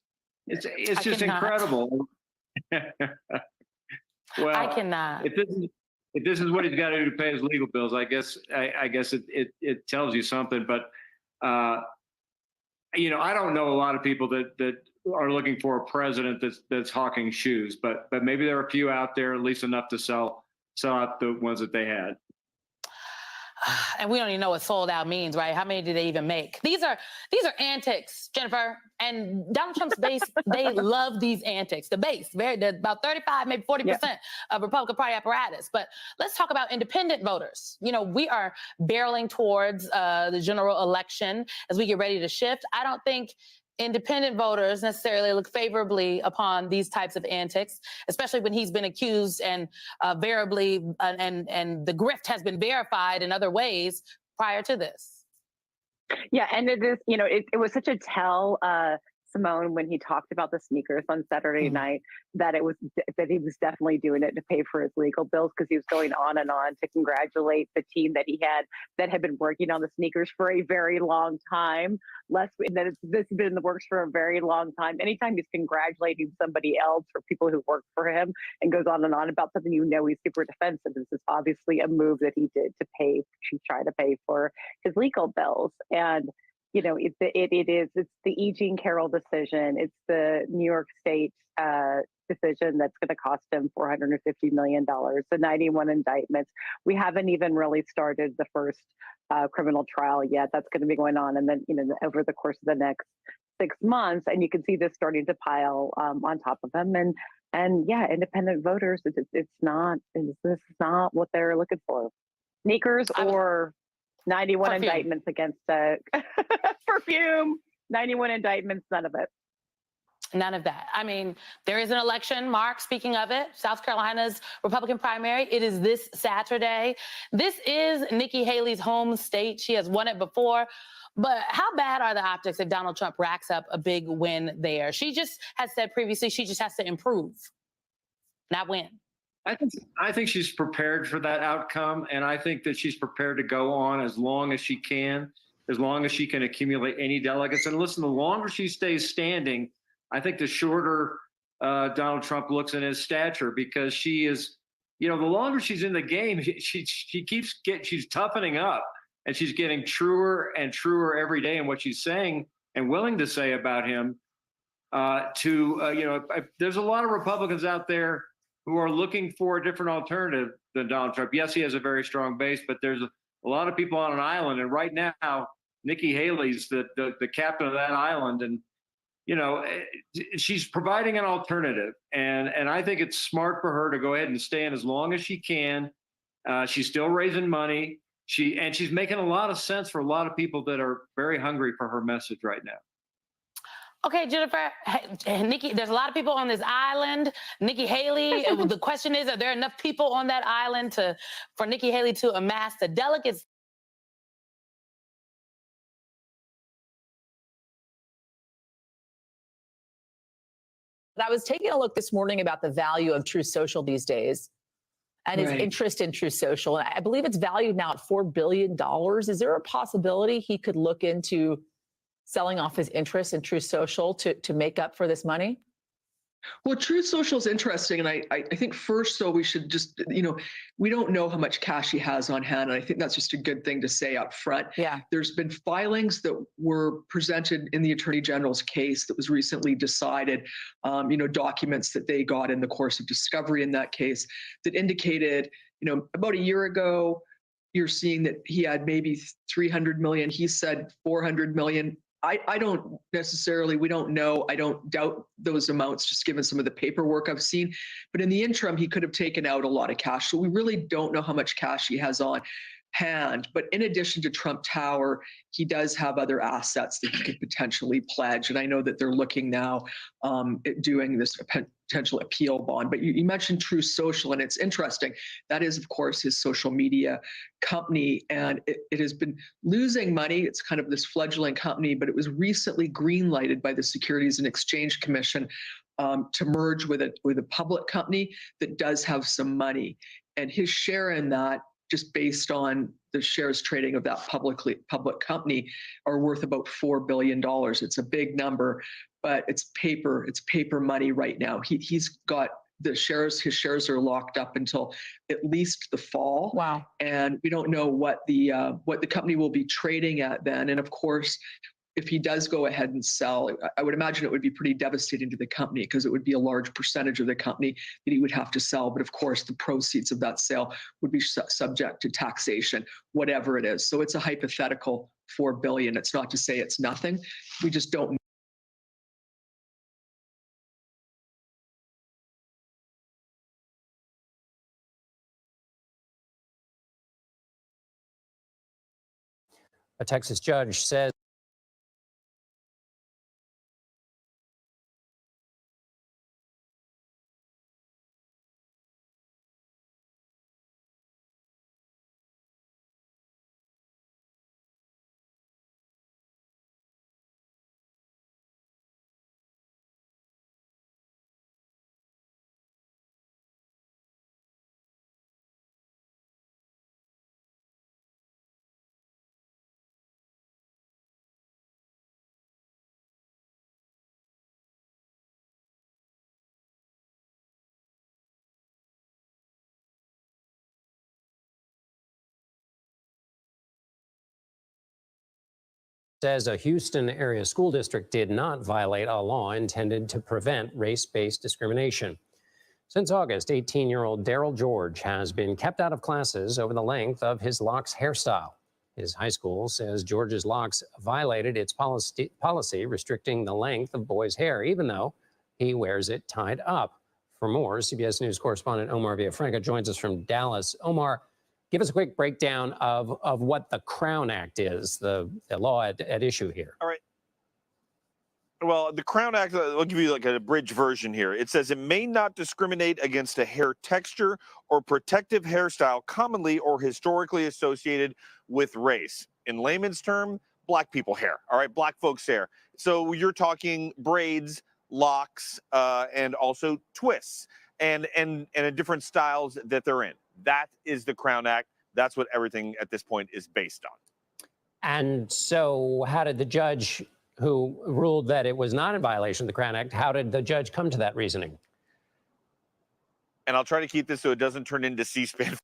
Speaker 17: It's just incredible. Well,
Speaker 16: I cannot.
Speaker 17: If this is what he's got to do to pay his legal bills, I guess it tells you something. But I don't know a lot of people that are looking for a president that's hawking shoes, but maybe there are a few out there, at least enough to sell out the ones that they had.
Speaker 16: And we don't even know what sold out means, right? How many do they even make? These are antics, Jennifer. And Donald Trump's base, they love these antics. The base, about 35, maybe 40% of Republican Party apparatus. But let's talk about independent voters. We are barreling towards the general election as we get ready to shift. I don't think independent voters necessarily look favorably upon these types of antics, especially when he's been accused and veritably and the grift has been verified in other ways prior to this.
Speaker 18: Yeah, and it is, it was such a tell, Simone, when he talked about the sneakers on Saturday night, that he was definitely doing it to pay for his legal bills, because he was going on and on to congratulate the team that he had that had been working on the sneakers for a very long time. This has been in the works for a very long time. Anytime he's congratulating somebody else or people who work for him and goes on and on about something, he's super defensive. This is obviously a move that he did to try to pay for his legal bills. And it's the E. Jean Carroll decision. It's the New York State decision that's going to cost him $450 million. The 91 indictments. We haven't even really started the first criminal trial yet. That's going to be going on, and then over the course of the next 6 months, and you can see this starting to pile on top of him. And yeah, independent voters. This is not what they're looking for. Sneakers or 91 perfume. Indictments against perfume, 91 indictments, none of it.
Speaker 16: None of that. I mean, there is an election, Mark, speaking of it, South Carolina's Republican primary. It is this Saturday. This is Nikki Haley's home state. She has won it before. But how bad are the optics if Donald Trump racks up a big win there? She just has said previously she just has to improve, not win.
Speaker 17: I think she's prepared for that outcome, and I think that she's prepared to go on as long as she can accumulate any delegates. And listen, the longer she stays standing, I think the shorter Donald Trump looks in his stature, because she is, the longer she's in the game, she's toughening up, and she's getting truer and truer every day in what she's saying and willing to say about him. There's a lot of Republicans out there who are looking for a different alternative than Donald Trump. Yes, he has a very strong base, but there's a lot of people on an island. And right now, Nikki Haley's the captain of that island. And, she's providing an alternative. And I think it's smart for her to go ahead and stay in as long as she can. She's still raising money. She's making a lot of sense for a lot of people that are very hungry for her message right now.
Speaker 16: Okay, Jennifer, Nikki, there's a lot of people on this island. Nikki Haley, the question is, are there enough people on that island for Nikki Haley to amass the delegates?
Speaker 19: I was taking a look this morning about the value of Truth Social these days and his interest in Truth Social. And I believe it's valued now at $4 billion. Is there a possibility he could look into selling off his interest in Truth Social to make up for this money?
Speaker 20: Well, Truth Social is interesting. And I think first, though, we should just, we don't know how much cash he has on hand. And I think that's just a good thing to say up front.
Speaker 19: Yeah.
Speaker 20: There's been filings that were presented in the Attorney General's case that was recently decided, documents that they got in the course of discovery in that case that indicated, about a year ago, you're seeing that he had maybe 300 million. He said 400 million. I don't necessarily, we don't know. I don't doubt those amounts, just given some of the paperwork I've seen. But in the interim, he could have taken out a lot of cash. So we really don't know how much cash he has on hand. But in addition to Trump Tower, he does have other assets that he could potentially pledge. And I know that they're looking now at doing this potential appeal bond. But you mentioned Truth Social, and it's interesting. That is, of course, his social media company, and it has been losing money. It's kind of this fledgling company, but it was recently green-lighted by the Securities and Exchange Commission to merge with a public company that does have some money. And his share in that just based on the shares trading of that public company, are worth about $4 billion. It's a big number, but it's paper money right now. He's got the shares, his shares are locked up until at least the fall.
Speaker 19: Wow.
Speaker 20: And we don't know what the company will be trading at then. And of course, if he does go ahead and sell, I would imagine it would be pretty devastating to the company because it would be a large percentage of the company that he would have to sell. But of course, the proceeds of that sale would be subject to taxation, whatever it is. So it's a hypothetical $4 billion. It's not to say it's nothing. We just don't know.
Speaker 2: A Texas judge says a Houston area school district did not violate a law intended to prevent race-based discrimination. Since August, 18-year-old Daryl George has been kept out of classes over the length of his locks hairstyle. His high school says George's locks violated its policy restricting the length of boys' hair, even though he wears it tied up. For more, CBS News correspondent Omar Villafranca joins us from Dallas. Omar, give us a quick breakdown of what the Crown Act is, the law at issue here.
Speaker 21: All right. Well, the Crown Act, I'll give you like an abridged version here. It says it may not discriminate against a hair texture or protective hairstyle commonly or historically associated with race. In layman's term, black people hair, all right, black folks hair. So you're talking braids, locks, and also twists and different styles that they're in. That is the Crown Act. That's what everything at this point is based on.
Speaker 2: And so how did the judge who ruled that it was not in violation of the Crown Act, how did the judge come to that reasoning?
Speaker 21: And I'll try to keep this so it doesn't turn into C-SPAN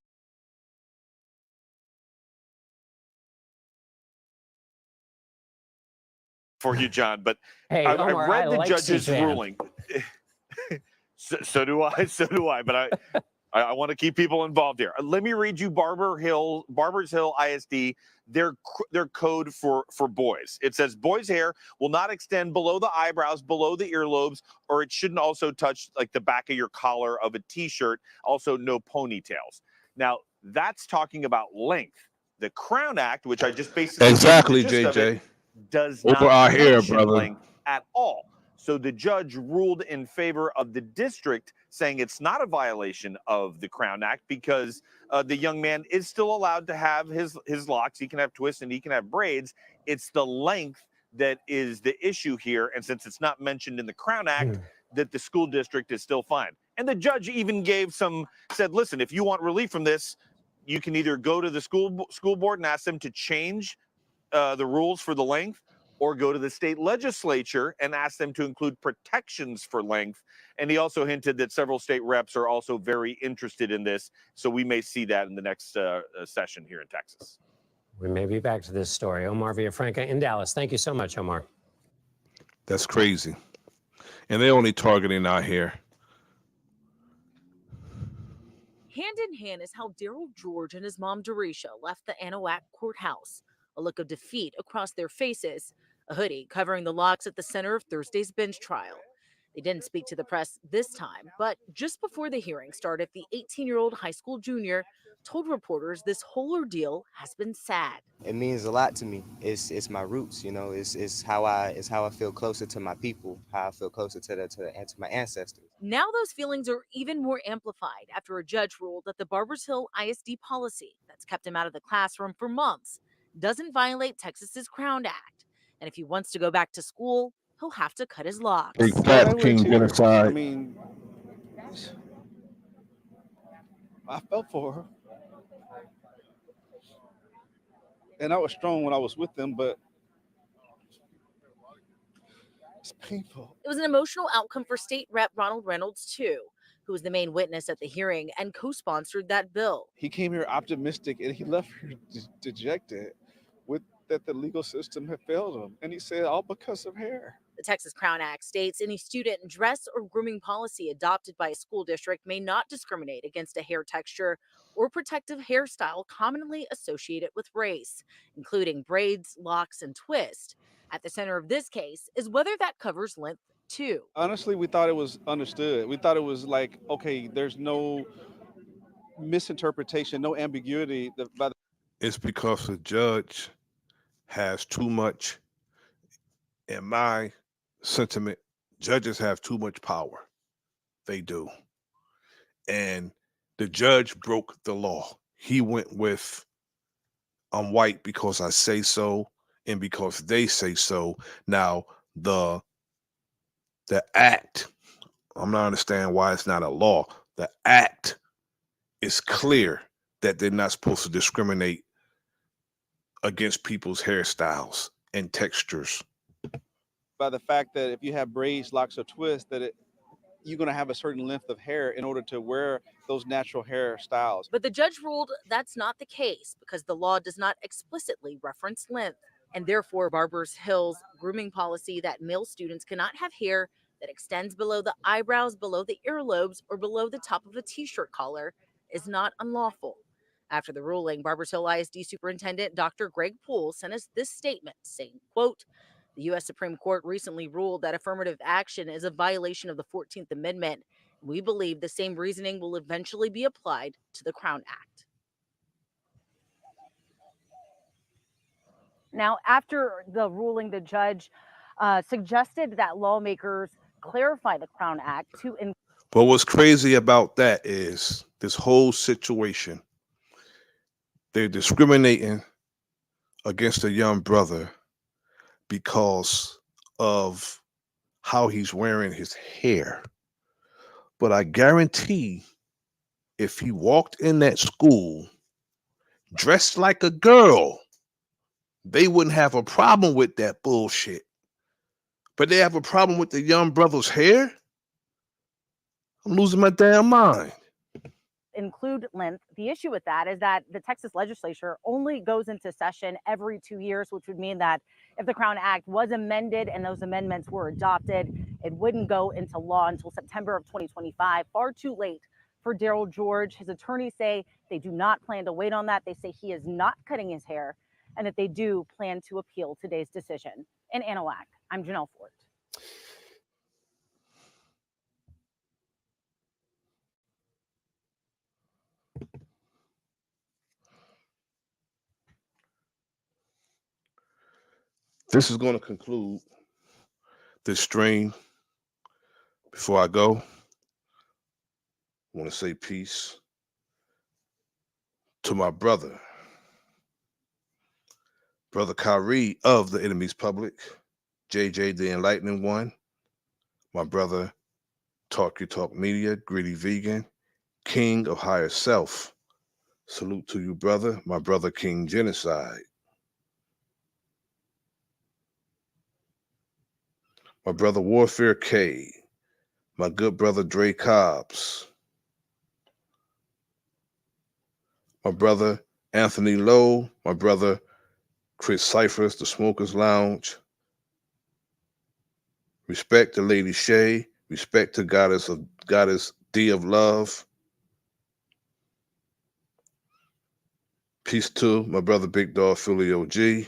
Speaker 21: for you, John. But
Speaker 2: hey,
Speaker 21: I read the judge's ruling. So do I. But I want to keep people involved here. Let me read you Barbers Hill ISD, their code for boys. It says boys' hair will not extend below the eyebrows, below the earlobes, or it shouldn't also touch like the back of your collar of a T-shirt. Also, no ponytails. Now, that's talking about length. The Crown Act, which I just basically
Speaker 4: exactly, JJ,
Speaker 21: does
Speaker 4: over
Speaker 21: not
Speaker 4: our hair,
Speaker 21: mention
Speaker 4: brother,
Speaker 21: length at all. So the judge ruled in favor of the district, saying it's not a violation of the Crown Act because the young man is still allowed to have his locks. He can have twists and he can have braids. It's the length that is the issue here. And since it's not mentioned in the Crown Act, that the school district is still fine. And the judge even said, listen, if you want relief from this, you can either go to the school board and ask them to change the rules for the length, or go to the state legislature and ask them to include protections for length. And he also hinted that several state reps are also very interested in this. So we may see that in the next session here in Texas.
Speaker 2: We may be back to this story. Omar Villafranca in Dallas. Thank you so much, Omar.
Speaker 4: That's crazy. And they're only targeting our hair.
Speaker 22: Hand in hand is how Daryl George and his mom, Dorisha, left the Anahuac courthouse. A look of defeat across their faces, a hoodie covering the locks at the center of Thursday's bench trial. They didn't speak to the press this time, but just before the hearing started, the 18-year-old high school junior told reporters this whole ordeal has been sad.
Speaker 23: It means a lot to me. It's my roots, you know. It's how I feel closer to my people, how I feel closer to my ancestors.
Speaker 22: Now those feelings are even more amplified after a judge ruled that the Barbers Hill ISD policy that's kept him out of the classroom for months doesn't violate Texas's Crown Act. And if he wants to go back to school, he'll have to cut his locks.
Speaker 4: Big fat king genocide.
Speaker 24: I mean, I felt for her.
Speaker 1: and I was strong when I was with them, but it's painful.
Speaker 22: It was an emotional outcome for State Rep Ronald Reynolds, too, who was the main witness at the hearing and co-sponsored that bill.
Speaker 1: He came here optimistic, and he left here dejected with that the legal system had failed him. And he said, all because of hair.
Speaker 22: The Texas Crown Act states any student dress or grooming policy adopted by a school district may not discriminate against a hair texture or protective hairstyle commonly associated with race, including braids, locks, and twists. At the center of this case is whether that covers length, too.
Speaker 1: Honestly, we thought it was understood. We thought it was like, okay, there's no misinterpretation, no ambiguity.
Speaker 4: It's because the judge has too much, in my sentiment, judges have too much power. They do. And the judge broke the law. He went with, I'm white because I say so and because they say so. Now, the act, I'm not understanding why it's not a law. The act is clear that they're not supposed to discriminate against people's hairstyles and textures.
Speaker 1: By the fact that if you have braids, locks, or twists, that you're going to have a certain length of hair in order to wear those natural hairstyles.
Speaker 22: But the judge ruled that's not the case because the law does not explicitly reference length. And therefore, Barbers Hill's grooming policy that male students cannot have hair that extends below the eyebrows, below the earlobes, or below the top of a t-shirt collar is not unlawful. After the ruling, Barbers Hill ISD Superintendent Dr. Greg Poole sent us this statement saying, quote, the U.S. Supreme Court recently ruled that affirmative action is a violation of the 14th Amendment. We believe the same reasoning will eventually be applied to the Crown Act.
Speaker 15: Now, after the ruling, the judge suggested that lawmakers clarify the Crown Act to include.
Speaker 4: But what's crazy about that is this whole situation. They're discriminating against a young brother because of how he's wearing his hair. But I guarantee if he walked in that school dressed like a girl, they wouldn't have a problem with that bullshit. But they have a problem with the young brother's hair? I'm losing my damn mind.
Speaker 15: Include length. The issue with that is that the Texas legislature only goes into session every 2 years, which would mean that if the Crown Act was amended and those amendments were adopted, it wouldn't go into law until September of 2025. Far too late for Daryl George. His attorneys say they do not plan to wait on that. They say he is not cutting his hair and that they do plan to appeal today's decision. In Anahuac, I'm Janelle Ford.
Speaker 4: This is going to conclude this stream. Before I go, I want to say peace to my brother Kyrie of the Enemy's Public, JJ the Enlightening One, my brother Talk Your Talk Media, Gritty Vegan, King of Higher Self. Salute to you, brother. My brother King Genocide. My brother Warfare K, my good brother Dre Cobbs, my brother Anthony Lowe, my brother Chris Cyphers, the Smokers Lounge. Respect to Lady Shay, respect to Goddess D of Love. Peace to my brother Big Dog Philly OG.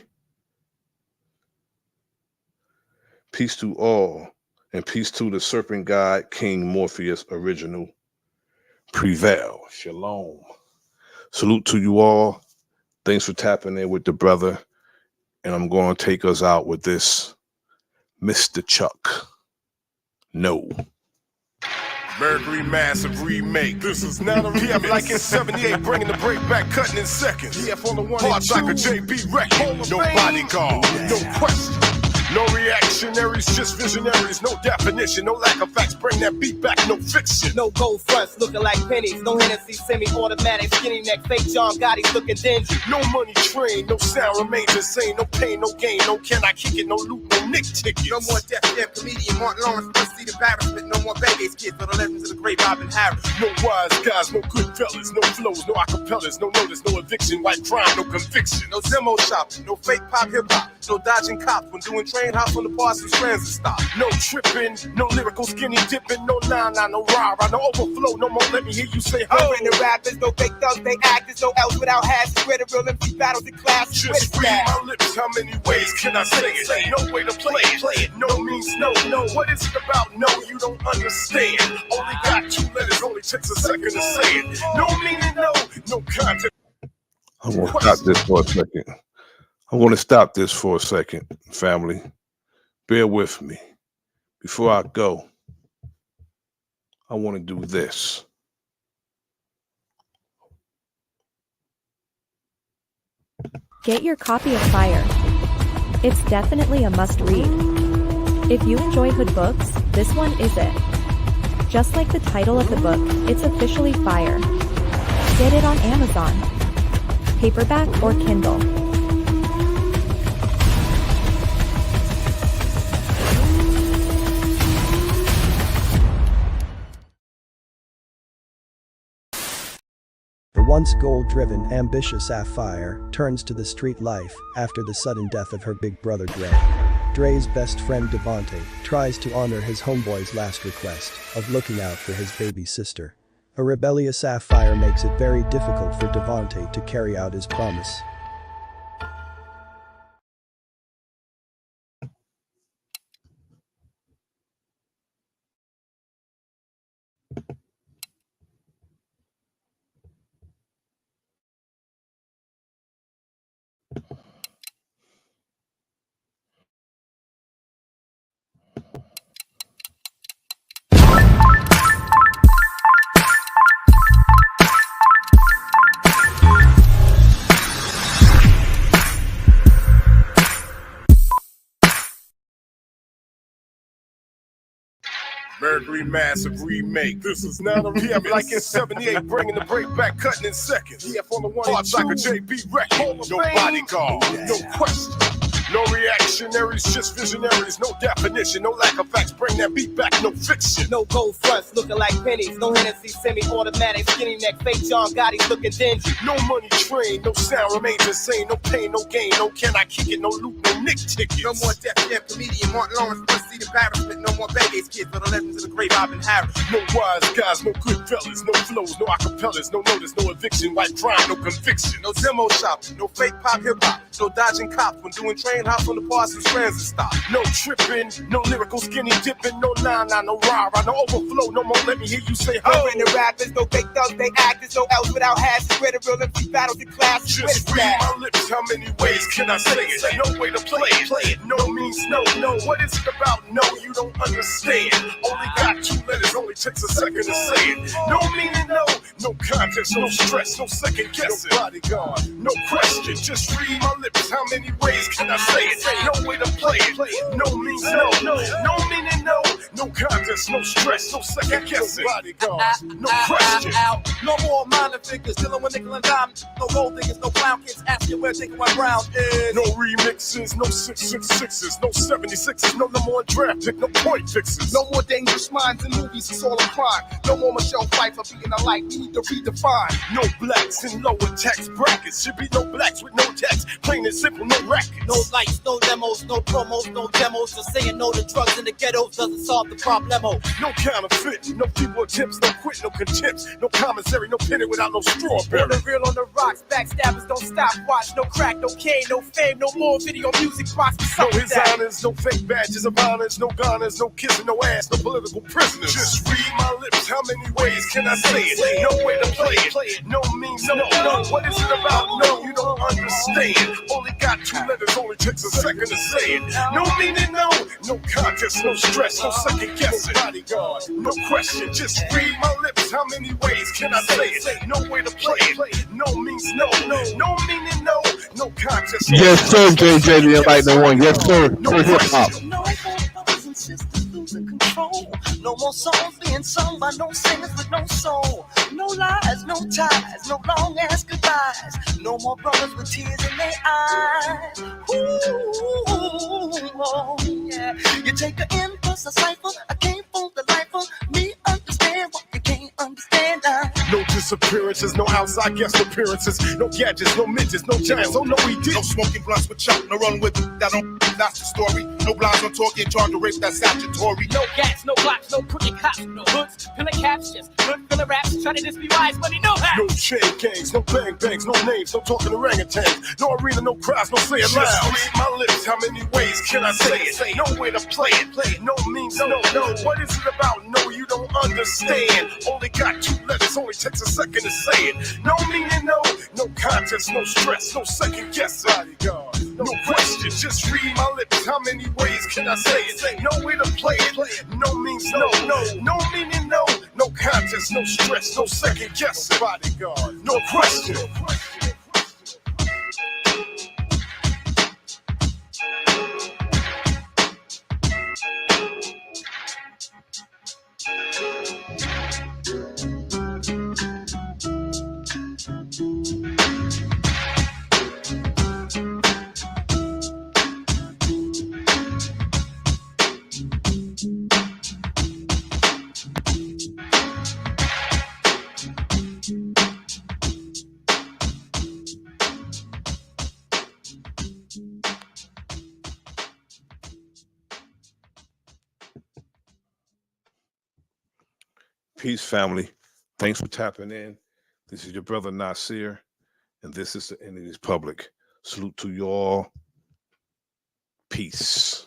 Speaker 4: Peace to all, and peace to the Serpent God, King Morpheus Original. Prevail. Shalom. Salute to you all. Thanks for tapping in with the brother. And I'm going to take us out with this Mr. Chuck. No.
Speaker 10: Mercury Massive remake. This is not a remake. Yeah, like in 78, bringing the break back, cutting in seconds. Yeah, on the one. Parts like a JB record. No bodyguard, no question. No reactionaries, just visionaries. No definition, no lack of facts. Bring that beat back, no fiction.
Speaker 12: No gold fronts looking like pennies. No Hennessy semi-automatic. Skinny neck, fake John Gotti's looking dingy.
Speaker 10: No money train, no sound remains the same. No pain, no gain, no can I kick it, no loot, no nick tickets.
Speaker 7: No more death, comedian Martin Lawrence, proceed embarrassment. No more babies, kids for the legends of the great Robin Harris.
Speaker 10: No wise guys, no good fellas, no flows, no acapellas, no notice, no eviction, white crime, no conviction.
Speaker 7: No demo shopping, no fake pop hip hop, no dodging cops when doing train hops on the Parsons Transit stop.
Speaker 10: No tripping, no lyrical skinny dipping, no nah, no rah-rah, no overflow, no more let me hear you say ho.
Speaker 12: No the rappers, no fake thugs, they actors, no else without hashes. Where the real MC battles in class.
Speaker 10: Just read my lips, how many ways can I say it? No way to play it, no means no. What is it about no you don't understand? Only got 2 letters, only takes a second to say it. No meaning no context. I want to stop this for a second. I want to stop this for a second, family. Bear with me. Before I go, I want to do this.
Speaker 2: Get your copy of Fire. It's definitely a must-read. If you enjoy hood books, this one is it. Just like the title of the book, it's officially Fire. Get it on Amazon, paperback or Kindle.
Speaker 5: The once goal-driven, ambitious Sapphire turns to the street life after the sudden death of her big brother Dre. Dre's best friend Devontae tries to honor his homeboy's last request of looking out for his baby sister. A rebellious Sapphire makes it very difficult for Devontae to carry out his promise.
Speaker 10: Mercury Massive remake. This is not a remake. Like in 78, bringing the break back, cutting in seconds. Yeah, on the one, parts like a JB record. No bodyguard, no question. No reactionaries, just visionaries. No definition, no lack of facts. Bring that beat back, no fiction.
Speaker 12: No gold fronts looking like pennies. No Hennessy semi-automatic. Skinny neck, fake John Gotti's looking dingy.
Speaker 10: No money train, no sound remains the same. No pain, no gain, no can I kick it, no loot, no nick tickets.
Speaker 7: No more death, comedian Martin Lawrence, proceed embarrassment. No more babies, kids for the legends of the great Robin Harris.
Speaker 10: No wise guys, no good fellas, no flows, no acapellas, no notice, no eviction, white crime, no conviction.
Speaker 7: No demo shopping, no fake pop hip hop, no dodging cops when doing train hops on the Parsons Transit stop.
Speaker 10: No tripping, no lyrical skinny dipping, no nah, no rah-rah, no overflow, no more let me hear you say ho.
Speaker 12: No the rappers, no fake thugs, they actors, no else without hashes. Where the real MC battles in class.
Speaker 10: Just read my lips, how many ways can I say it? No way to play it, no means no. What is it about no you don't understand? Only got 2 letters, only takes a second to say it. No meaning no contest, no stress, no second guessing. No bodyguard, no question, just read my lips, how many ways can I say it? No way to play it, no means no meaning no contest, no stress, no second guessing. Bodyguard, no question.
Speaker 12: No more minor figures, dealing with nickel and dime. No gold diggers, no clown kids asking where taking my brown is.
Speaker 10: No remixes, no 666s, no 76s, no more draft pick, no point fixes.
Speaker 7: No more dangerous minds in movies, it's all a crime. No more Michelle Pfeiffer being alike, we need to redefine.
Speaker 10: No blacks in lower tax brackets, should be no blacks with no tax, plain and simple, no rackets.
Speaker 12: No lights, no demos, no promos, no demos. Just saying no to drugs in the ghettos doesn't solve the problemo.
Speaker 10: No counterfeit, no people attempts, no quit, no contempt, no commissary, no penny without no strawberry.
Speaker 12: On the real, on the rocks, backstabbers don't stop, watch. No crack, no cane, no fame, no more video music box.
Speaker 10: No his honors, no fake badges of honors, no goners, no kissing, no ass, no political prisoners. Just read my lips, how many ways can I say it? No way to play it, no means no. What is it about no you don't understand? Only got 2 letters, only takes a second to say it. No meaning no contest, no stress, no second guessing. Bodyguard, no question, just read my lips, how many ways can I say it? No way to play it, no means no meaning
Speaker 7: no contest.
Speaker 4: Yes, sir, JJ, the Enlightened One. Yes, sir. For hip hop.
Speaker 3: No more brothers and sisters losing control. No more songs being sung by no singers with no soul. No lies, no ties, no long ass goodbyes. No more brothers with tears in their eyes. Ooh, oh, yeah. You take an N plus a cipher. I came for the life of me. Understand what you can't understand.
Speaker 7: No disappearances, no outside guest appearances, no gadgets, no midgets, no giants. Oh no, we did.
Speaker 10: No smoking blunts with Chuck, no run with that. That's the story. No blinds on talk, in charge of rape. That's statutory.
Speaker 8: No gas, no blocks, no crooked cops, no hoods, pillar caps, just good filler raps. Trying to just be wise, but he know how.
Speaker 7: No chain gangs, no bang bangs, no names, no talking orangutans, no arena, no crowds, no saying loud. Just read my lips. How many ways can I say it? No way to play it. Play it. No means no. What is it about? No, you don't understand. Only got 2 letters. Only takes a second to say it. No meaning no. No contest, no stress, no second guess. No question. Just read my lips. How many ways can I say it? No way to play it. No means no. No meaning no. No contest, no stress, no second guess. Bodyguard. No question.
Speaker 4: Peace, family. Thanks for tapping in. This is your brother Nasir, and this is the Enemy's Public. Salute to you all. Peace.